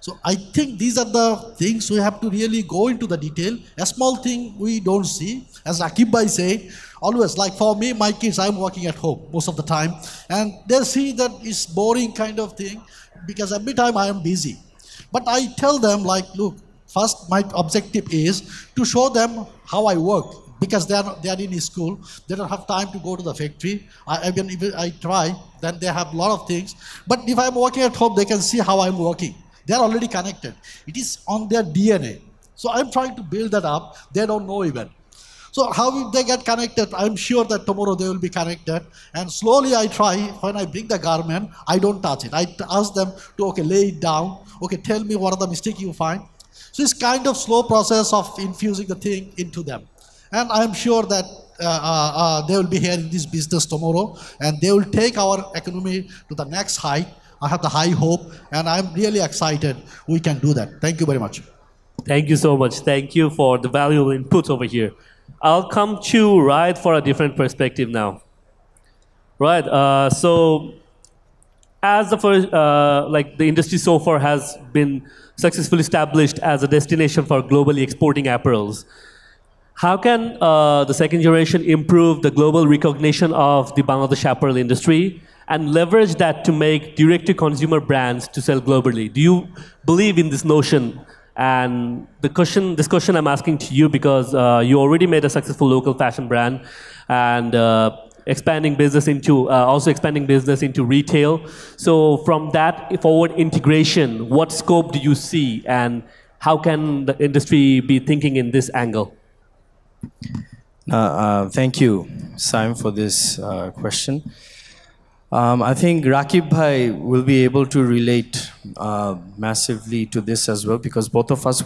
So I think these are the things we have to really go into the detail. A small thing we don't see. As Rakib Bhai said, always, like for me, my kids, I'm working at home most of the time. And they see that it's boring kind of thing because every time I am busy. But I tell them like, look, first my objective is to show them how I work because they are in school. They don't have time to go to the factory. If I try, then they have a lot of things. But if I'm working at home, they can see how I'm working. They are already connected. It is on their DNA. So I'm trying to build that up. They don't know even. So how will they get connected? I'm sure that tomorrow they will be connected. And slowly I try, when I bring the garment, I don't touch it. I ask them to, okay, lay it down. Okay, tell me what are the mistakes you find. So it's kind of slow process of infusing the thing into them. And I'm sure that they will be here in this business tomorrow and they will take our economy to the next height. I have the high hope and I'm really excited we can do that. Thank you very much. Thank you so much. Thank you for the valuable input over here. I'll come to Ryan for a different perspective now. Right. So, as the first, like the industry so far has been successfully established as a destination for globally exporting apparels, how can the second generation improve the global recognition of the Bangladesh apparel industry and leverage that to make direct-to-consumer brands to sell globally? Do you believe in this notion? And this question I'm asking to you because you already made a successful local fashion brand and expanding business into retail. So from that forward integration, what scope do you see and how can the industry be thinking in this angle? Thank you, Simon, for this question. I think Rakib Bhai will be able to relate massively to this as well because both of us,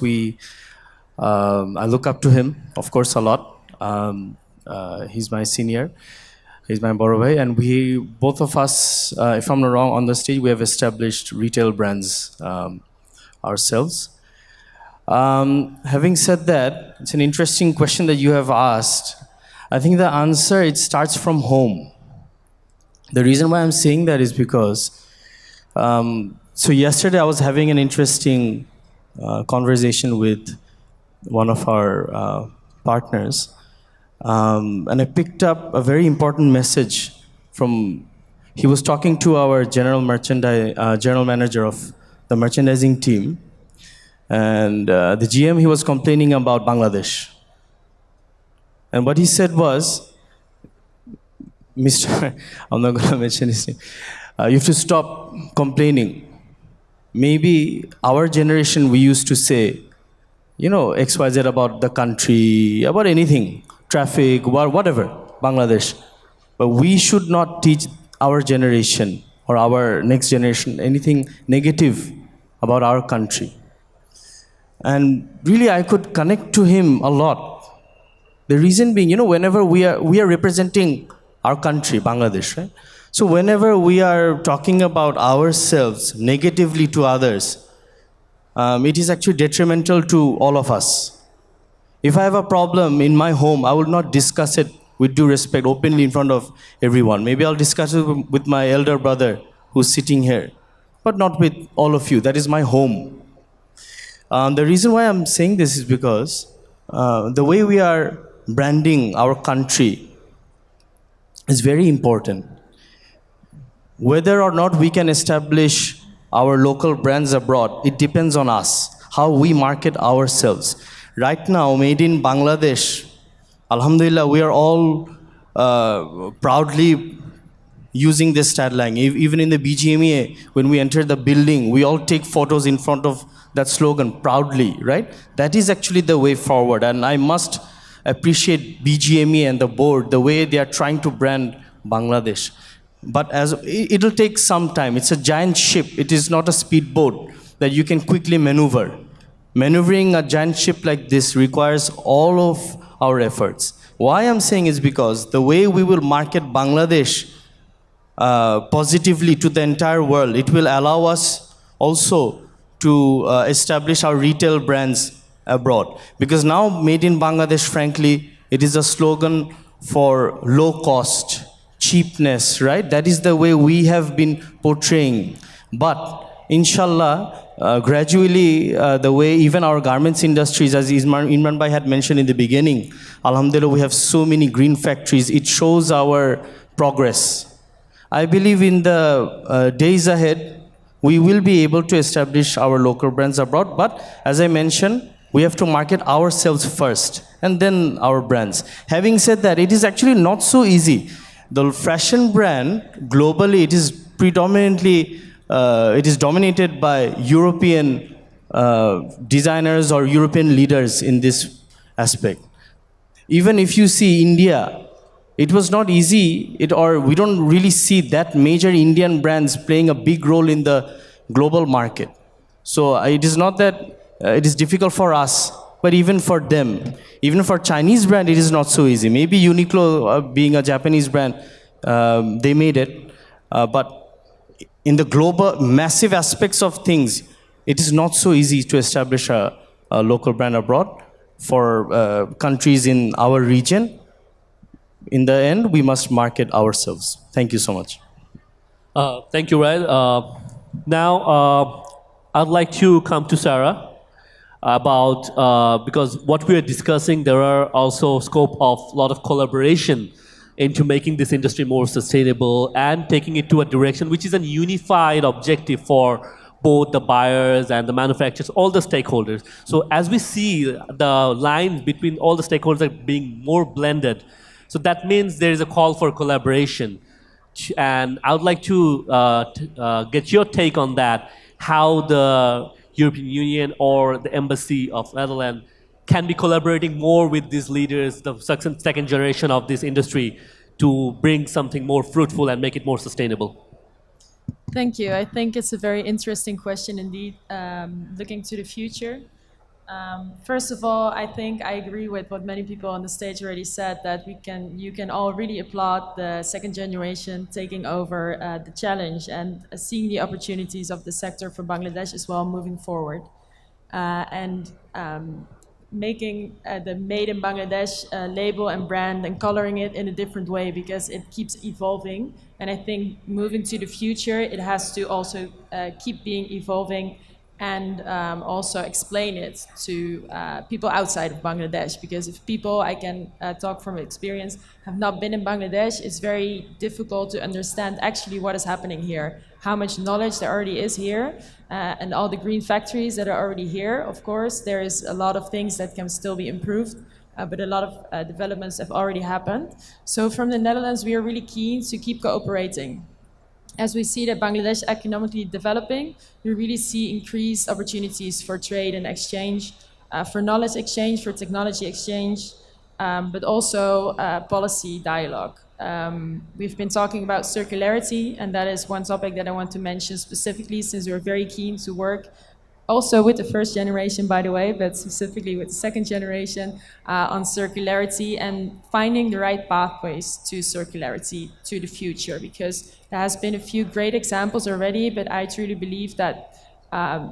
I look up to him, of course, a lot. He's my senior. He's my boro bhai, and we both of us, if I'm not wrong, on the stage we have established retail brands ourselves. Having said that, it's an interesting question that you have asked. I think the answer, it starts from home. The reason why I'm saying that is because, so yesterday I was having an interesting conversation with one of our partners, and I picked up a very important message from, he was talking to our general manager of the merchandising team, and the GM, he was complaining about Bangladesh. And what he said was, Mr. I'm not going to mention his name. You have to stop complaining. Maybe our generation, we used to say, XYZ about the country, about anything, traffic, whatever, Bangladesh. But we should not teach our generation or our next generation anything negative about our country. And really, I could connect to him a lot. The reason being, whenever we are representing our country, Bangladesh, right? So whenever we are talking about ourselves negatively to others, it is actually detrimental to all of us. If I have a problem in my home, I will not discuss it with due respect, openly in front of everyone. Maybe I'll discuss it with my elder brother who's sitting here, but not with all of you. That is my home. The reason why I'm saying this is because the way we are branding our country is very important. Whether or not we can establish our local brands abroad, it depends on us, how we market ourselves. Right now, made in Bangladesh, Alhamdulillah, we are all proudly using this tagline. Even in the BGMEA, when we enter the building, we all take photos in front of that slogan, proudly, right? That is actually the way forward. And I must appreciate BGMEA and the board, the way they are trying to brand Bangladesh. But it'll take some time. It's a giant ship. It is not a speedboat that you can quickly maneuver. Maneuvering a giant ship like this requires all of our efforts. Why I'm saying is because the way we will market Bangladesh positively to the entire world, it will allow us also to establish our retail brands abroad. Because now, made in Bangladesh, frankly, it is a slogan for low cost, cheapness, right? That is the way we have been portraying. But inshallah, gradually, the way even our garments industries, as Imran Bhai had mentioned in the beginning, alhamdulillah, we have so many green factories. It shows our progress. I believe in the days ahead, we will be able to establish our local brands abroad. But as I mentioned, we have to market ourselves first and then our brands. Having said that, it is actually not so easy. The fashion brand, globally, it is predominantly, it is dominated by European designers or European leaders in this aspect. Even if you see India, it was not easy, we don't really see that major Indian brands playing a big role in the global market. So it is not that it is difficult for us, but even for them, even for Chinese brand, it is not so easy. Maybe Uniqlo, being a Japanese brand, they made it. But in the global, massive aspects of things, it is not so easy to establish a local brand abroad for countries in our region. In the end, we must market ourselves. Thank you so much. Thank you, Ryan. Now, I'd like to come to Sarah about, because what we are discussing, there are also scope of a lot of collaboration into making this industry more sustainable and taking it to a direction which is a unified objective for both the buyers and the manufacturers, all the stakeholders. So as we see the lines between all the stakeholders are being more blended, so that means there is a call for collaboration. And I would like to get your take on that, how the European Union or the Embassy of Netherlands can be collaborating more with these leaders, the second generation of this industry, to bring something more fruitful and make it more sustainable. Thank you. I think it's a very interesting question indeed, looking to the future. First of all, I think I agree with what many people on the stage already said, that you can all really applaud the second generation taking over the challenge and seeing the opportunities of the sector for Bangladesh as well moving forward. And making the Made in Bangladesh label and brand and coloring it in a different way, because it keeps evolving. And I think moving to the future, it has to also keep being evolving and also explain it to people outside of Bangladesh. Because if people, I can talk from experience, have not been in Bangladesh, it's very difficult to understand actually what is happening here, how much knowledge there already is here, and all the green factories that are already here. Of course, there is a lot of things that can still be improved, but a lot of developments have already happened. So from the Netherlands, we are really keen to keep cooperating. As we see that Bangladesh is economically developing, we really see increased opportunities for trade and exchange, for knowledge exchange, for technology exchange, but also policy dialogue. We've been talking about circularity, and that is one topic that I want to mention specifically, since we're very keen to work also with the first generation, by the way, but specifically with the second generation on circularity and finding the right pathways to circularity to the future. Because there has been a few great examples already, but I truly believe that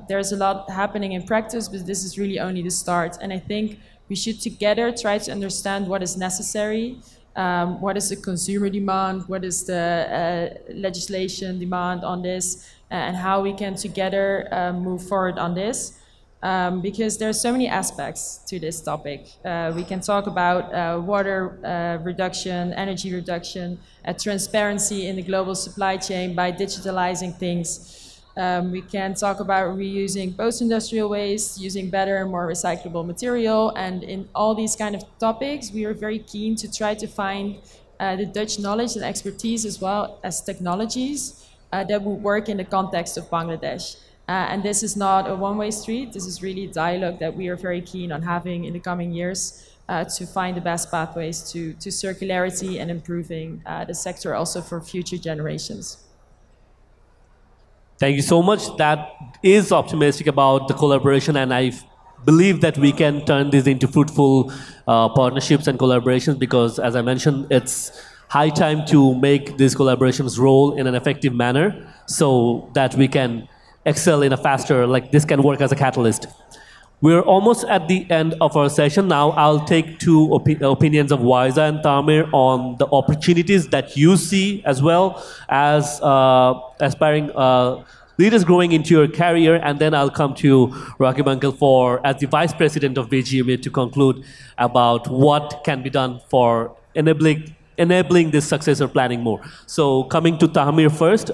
there's a lot happening in practice, but this is really only the start. And I think we should together try to understand what is necessary, what is the consumer demand, what is the legislation demand on this, and how we can together move forward on this. Because there are so many aspects to this topic. We can talk about water reduction, energy reduction, transparency in the global supply chain by digitalizing things. We can talk about reusing post-industrial waste, using better and more recyclable material, and in all these kind of topics, we are very keen to try to find the Dutch knowledge and expertise as well as technologies that will work in the context of Bangladesh. And this is not a one-way street. This is really a dialogue that we are very keen on having in the coming years to find the best pathways to circularity and improving the sector also for future generations. Thank you so much. That is optimistic about the collaboration, and I believe that we can turn this into fruitful partnerships and collaborations, because, as I mentioned, it's high time to make these collaborations roll in an effective manner so that we can excel in a faster, like this can work as a catalyst. We're almost at the end of our session now. I'll take two opinions of Wiza and Tamir on the opportunities that you see as well as aspiring leaders growing into your career, and then I'll come to Rakib Uncle for, as the Vice President of BGMA, to conclude about what can be done for enabling this success or planning more. So coming to Tamir first.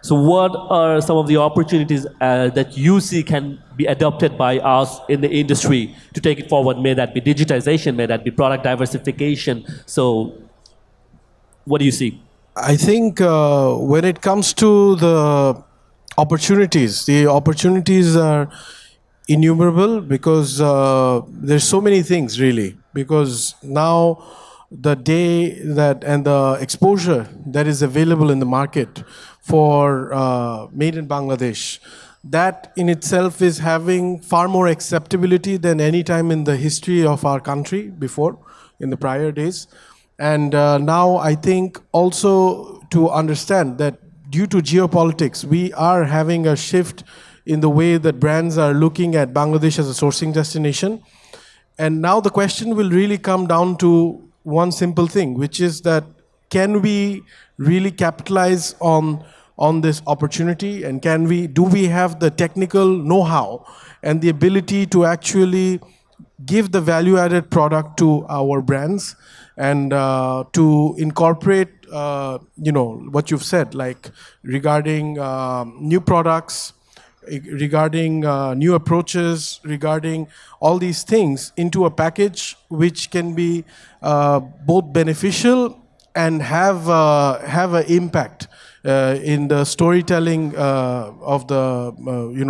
So what are some of the opportunities that you see can be adopted by us in the industry to take it forward? May that be digitization, may that be product diversification. So what do you see? I think when it comes to the opportunities are innumerable, because there's so many things really. Because now the day that and the exposure that is available in the market for Made in Bangladesh, that in itself is having far more acceptability than any time in the history of our country before, in the prior days. And now I think also to understand that due to geopolitics, we are having a shift in the way that brands are looking at Bangladesh as a sourcing destination. And now the question will really come down to one simple thing, which is that can we really capitalize on this opportunity, and do we have the technical know-how and the ability to actually give the value-added product to our brands, and to incorporate what you've said, like regarding new products, regarding new approaches, regarding all these things into a package which can be both beneficial and have an impact in the storytelling of the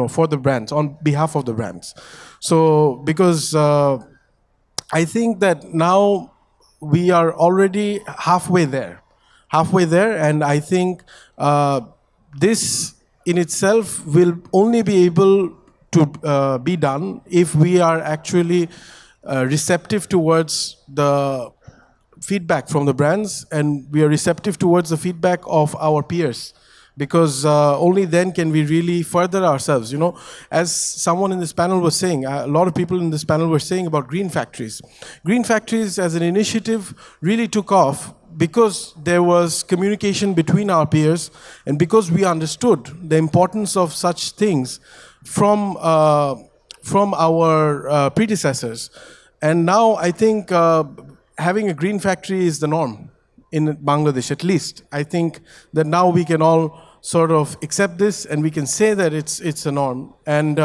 for the brands, on behalf of the brands. So because I think that now we are already halfway there, and I think this in itself will only be able to be done if we are actually receptive towards the feedback from the brands, and we are receptive towards the feedback of our peers, because only then can we really further ourselves. As someone in this panel was saying, a lot of people in this panel were saying about green factories. Green factories as an initiative really took off because there was communication between our peers, and because we understood the importance of such things from our predecessors. And now I think having a green factory is the norm in Bangladesh, at least. I think that now we can all sort of accept this, and we can say that it's a norm. And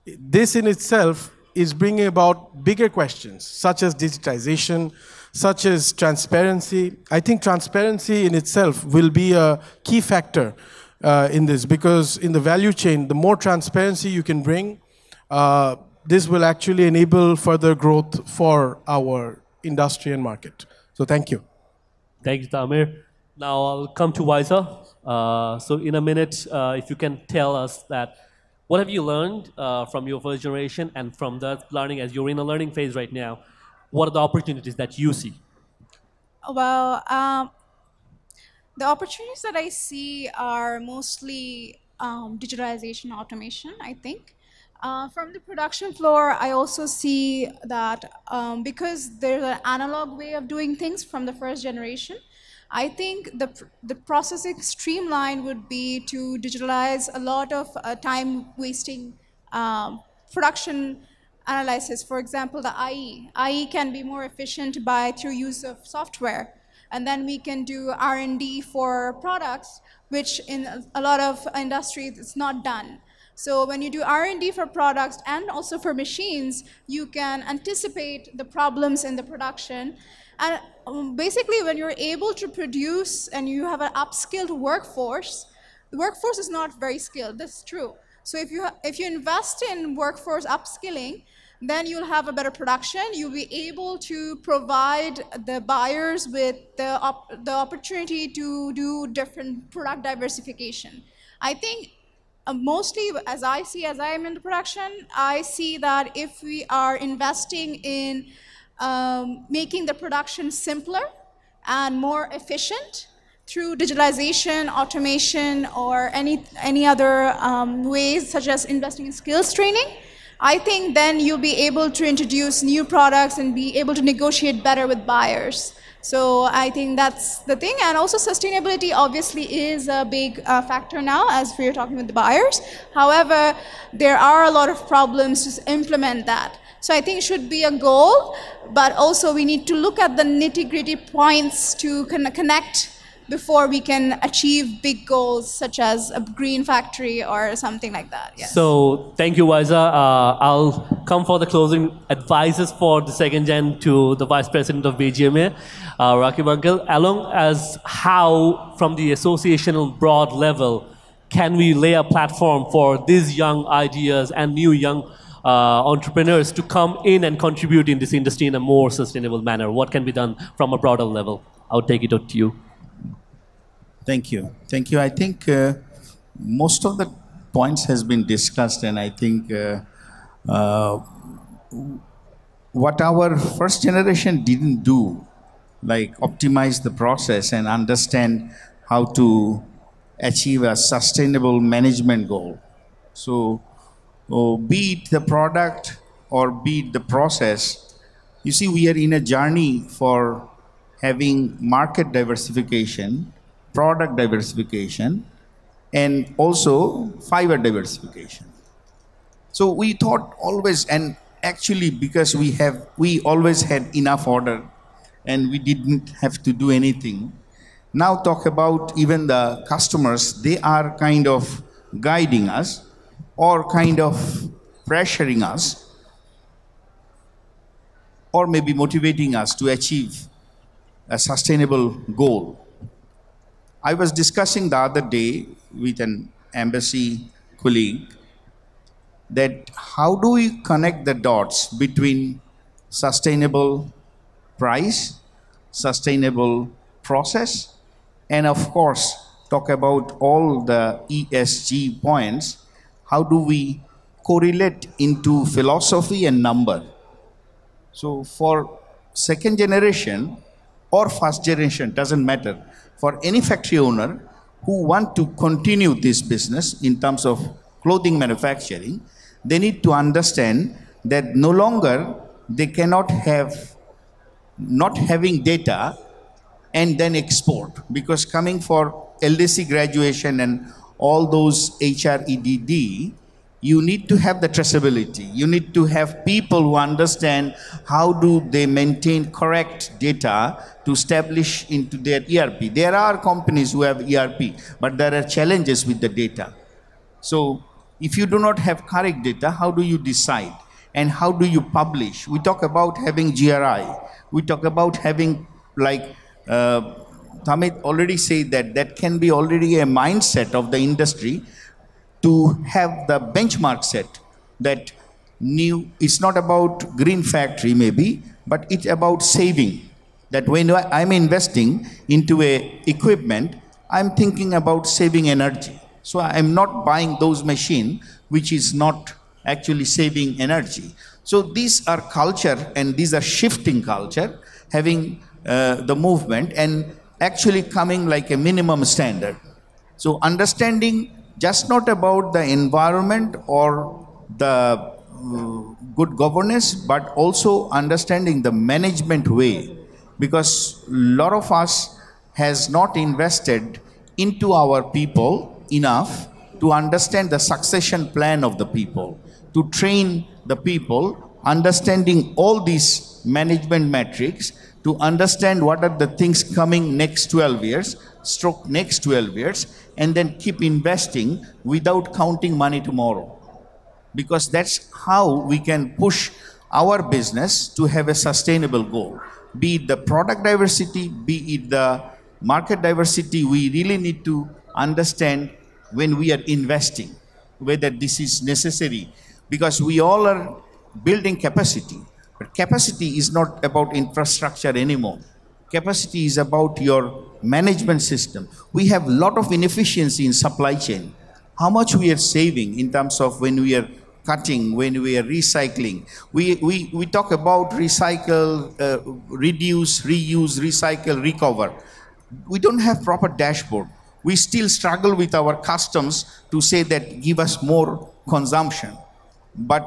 this in itself is bringing about bigger questions, such as digitization, such as transparency. I think transparency in itself will be a key factor in this, because in the value chain, the more transparency you can bring, this will actually enable further growth for our industry and market. So thank you. Thank you, Tamir. Now I'll come to Wiser. So in a minute, if you can tell us that, what have you learned from your first generation, and from that learning, as you're in a learning phase right now, what are the opportunities that you see? Well, the opportunities that I see are mostly digitalization, automation, I think. From the production floor, I also see that because there's an analog way of doing things from the first generation, I think the processing streamline would be to digitalize a lot of time-wasting production analysis. For example, the IE. IE can be more efficient through use of software. And then we can do R&D for products, which in a lot of industries it's not done. So when you do R&D for products and also for machines, you can anticipate the problems in the production. And basically, when you're able to produce and you have an upskilled workforce, the workforce is not very skilled. That's true. So if you invest in workforce upskilling, then you'll have a better production. You'll be able to provide the buyers with the opportunity to do different product diversification. I think mostly, as I am in the production, I see that if we are investing in making the production simpler and more efficient through digitalization, automation, or any other ways, such as investing in skills training, I think then you'll be able to introduce new products and be able to negotiate better with buyers. So I think that's the thing. And also sustainability obviously is a big factor now, as we're talking with the buyers. However, there are a lot of problems to implement that. So I think it should be a goal, but also we need to look at the nitty-gritty points to connect before we can achieve big goals, such as a green factory or something like that. Yes. So thank you, Wiser. I'll come for the closing advices for the second gen to the Vice President of BGMA, Rakib Uncle, along as how, from the associational broad level, can we lay a platform for these young ideas and new young entrepreneurs to come in and contribute in this industry in a more sustainable manner? What can be done from a broader level? I'll take it up to you. Thank you. Thank you. I think most of the points has been discussed, and I think what our first generation didn't do, like optimize the process and understand how to achieve a sustainable management goal. So be it the product or be it the process, you see, we are in a journey for having market diversification, product diversification, and also fiber diversification. So we thought always, and actually because we always had enough order and we didn't have to do anything. Now talk about even the customers, they are kind of guiding us or kind of pressuring us or maybe motivating us to achieve a sustainable goal. I was discussing the other day with an embassy colleague that how do we connect the dots between sustainable price, sustainable process, and of course talk about all the ESG points. How do we correlate into philosophy and number. So for second generation or first generation, doesn't matter. For any factory owner who want to continue this business in terms of clothing manufacturing, they need to understand that no longer they cannot have not having data and then export, because coming for LDC graduation and all those HREDD, you need to have the traceability. You need to have people who understand how do they maintain correct data to establish into their ERP. There are companies who have ERP, but there are challenges with the data. So if you do not have correct data, how do you decide? And how do you publish? We talk about having GRI. We talk about having, like Tamit already said, that can be already a mindset of the industry to have the benchmark set, that new, it's not about green factory maybe, but it's about saving. That when I'm investing into a equipment, I'm thinking about saving energy. So I'm not buying those machine which is not actually saving energy. So these are culture, and these are shifting culture, having the movement and actually coming like a minimum standard. So understanding just not about the environment or the good governance, but also understanding the management way, because a lot of us has not invested into our people enough to understand the succession plan of the people, to train the people, understanding all these management metrics, to understand what are the things coming next 12 years, stroke next 12 years, and then keep investing without counting money tomorrow. Because that's how we can push our business to have a sustainable goal. Be it the product diversity, be it the market diversity, we really need to understand when we are investing, whether this is necessary. Because we all are building capacity. But capacity is not about infrastructure anymore. Capacity is about your management system. We have a lot of inefficiency in supply chain. How much we are saving in terms of when we are cutting, when we are recycling. We talk about recycle, reduce, reuse, recycle, recover. We don't have proper dashboard. We still struggle with our customs to say that give us more consumption. But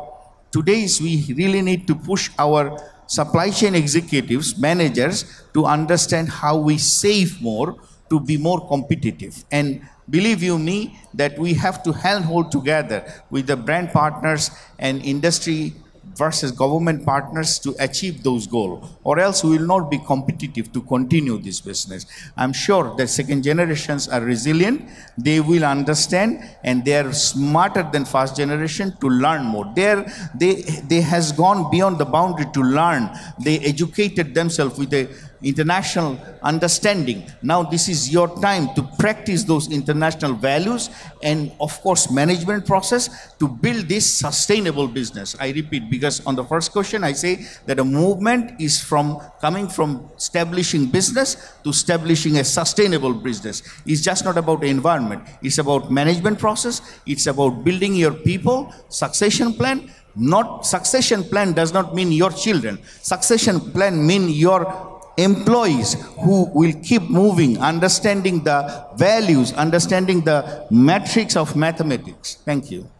today we really need to push our supply chain executives, managers, to understand how we save more to be more competitive. And believe you me, that we have to handhold together with the brand partners and industry versus government partners to achieve those goals, or else we will not be competitive to continue this business. I'm sure that second generations are resilient, they will understand, and they are smarter than first generation to learn more. They has gone beyond the boundary to learn. They educated themselves with a international understanding. Now this is your time to practice those international values and of course management process to build this sustainable business. I repeat, because on the first question I say that a movement is from coming from establishing business to establishing a sustainable business. It's just not about the environment. It's about management process. It's about building your people, succession plan. Not succession plan does not mean your children. Succession plan mean your employees who will keep moving, understanding the values, understanding the metrics of mathematics. Thank you.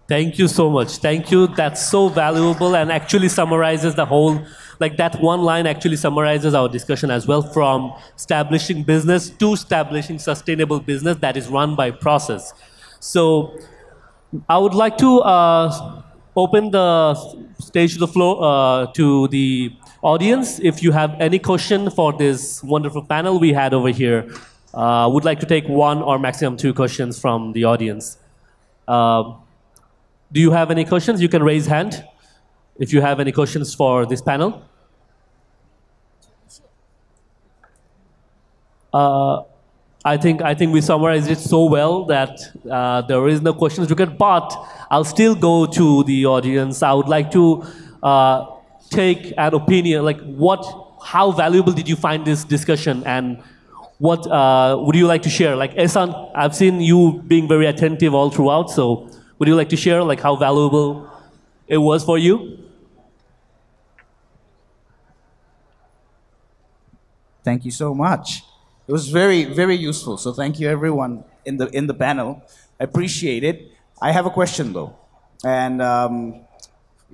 Thank you so much. Thank you. That's so valuable and actually summarizes the whole, like that one line actually summarizes our discussion as well, from establishing business to establishing sustainable business that is run by process. So I would like to open the stage to the floor to the audience. If you have any question for this wonderful panel we had over here, would like to take one or maximum two questions from the audience. Do you have any questions? You can raise hand if you have any questions for this panel. I think we summarized it so well that there is no questions to get, but I'll still go to the audience. I would like to take an opinion, like how valuable did you find this discussion, and what would you like to share? Like Ehsan, I've seen you being very attentive all throughout, so Would you like to share like how valuable it was for you? Thank you so much. It was very, very useful. So thank you everyone in the panel. I appreciate it. I have a question though, and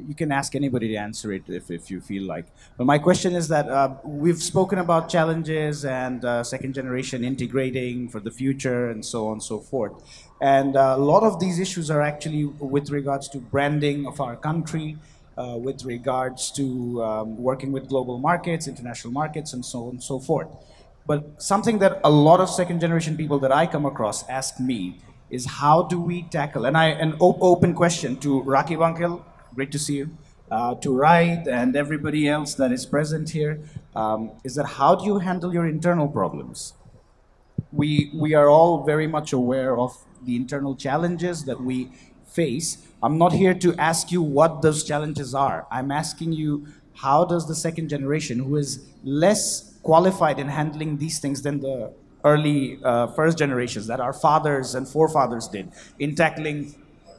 you can ask anybody to answer it if you feel like. But my question is that we've spoken about challenges and second generation integrating for the future and so on and so forth. And a lot of these issues are actually with regards to branding of our country, with regards to working with global markets, international markets, and so on and so forth. But something that a lot of second generation people that I come across ask me is how do we tackle, and an open question to Rakib Uncle, great to see you, to Raid and everybody else that is present here, is that how do you handle your internal problems? We are all very much aware of the internal challenges that we face. I'm not here to ask you what those challenges are. I'm asking you, how does the second generation, who is less qualified in handling these things than the early first generations that our fathers and forefathers did in tackling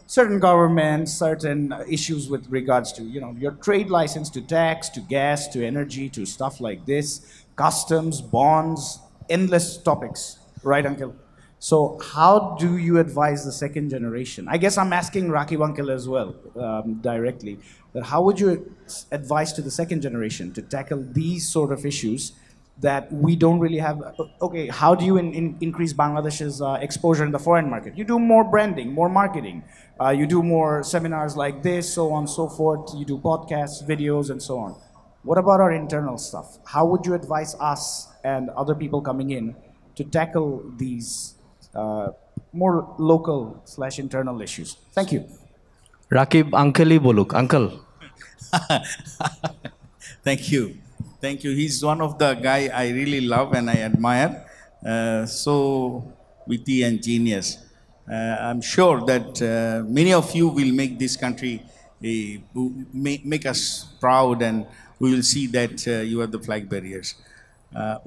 certain governments, certain issues with regards to, you know, your trade license, to tax, to gas, to energy, to stuff like this, customs, bonds, endless topics, right, Uncle? So how do you advise the second generation? I guess I'm asking Rakib Uncle as well, directly. But how would you advise to the second generation to tackle these sort of issues that we don't really have? Okay, how do you increase Bangladesh's exposure in the foreign market? You do more branding, more marketing. You do more seminars like this, so on and so forth. You do podcasts, videos, and so on. What about our internal stuff? How would you advise us and other people coming in to tackle these more local / internal issues? Thank you. Rakib আঙ্কেলই বলুক uncle Thank you. Thank you. He's one of the guy I really love and I admire. So witty and genius. I'm sure that many of you will make this country, make us proud, and we will see that you are the flag bearers.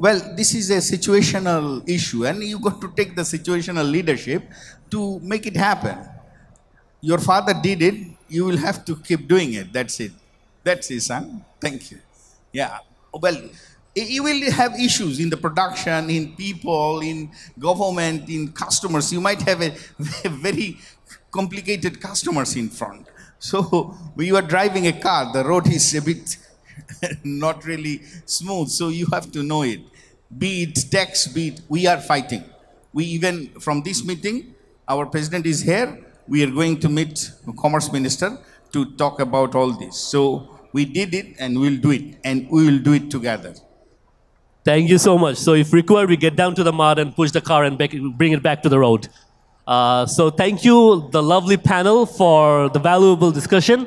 Well, this is a situational issue, and you got to take the situational leadership to make it happen. Your father did it, you will have to keep doing it. That's it. That's it, son. Thank you. Yeah. Well, you will have issues in the production, in people, in government, in customers. You might have a very complicated customers in front. So when you are driving a car, the road is a bit not really smooth, so you have to know it. Be it tax, be it, we are fighting. We even, from this meeting, our president is here, we are going to meet Commerce Minister to talk about all this. So we did it and we'll do it, and we will do it together. Thank you so much. So if required, we get down to the mud and push the car and bring it back to the road. So thank you, the lovely panel, for the valuable discussion.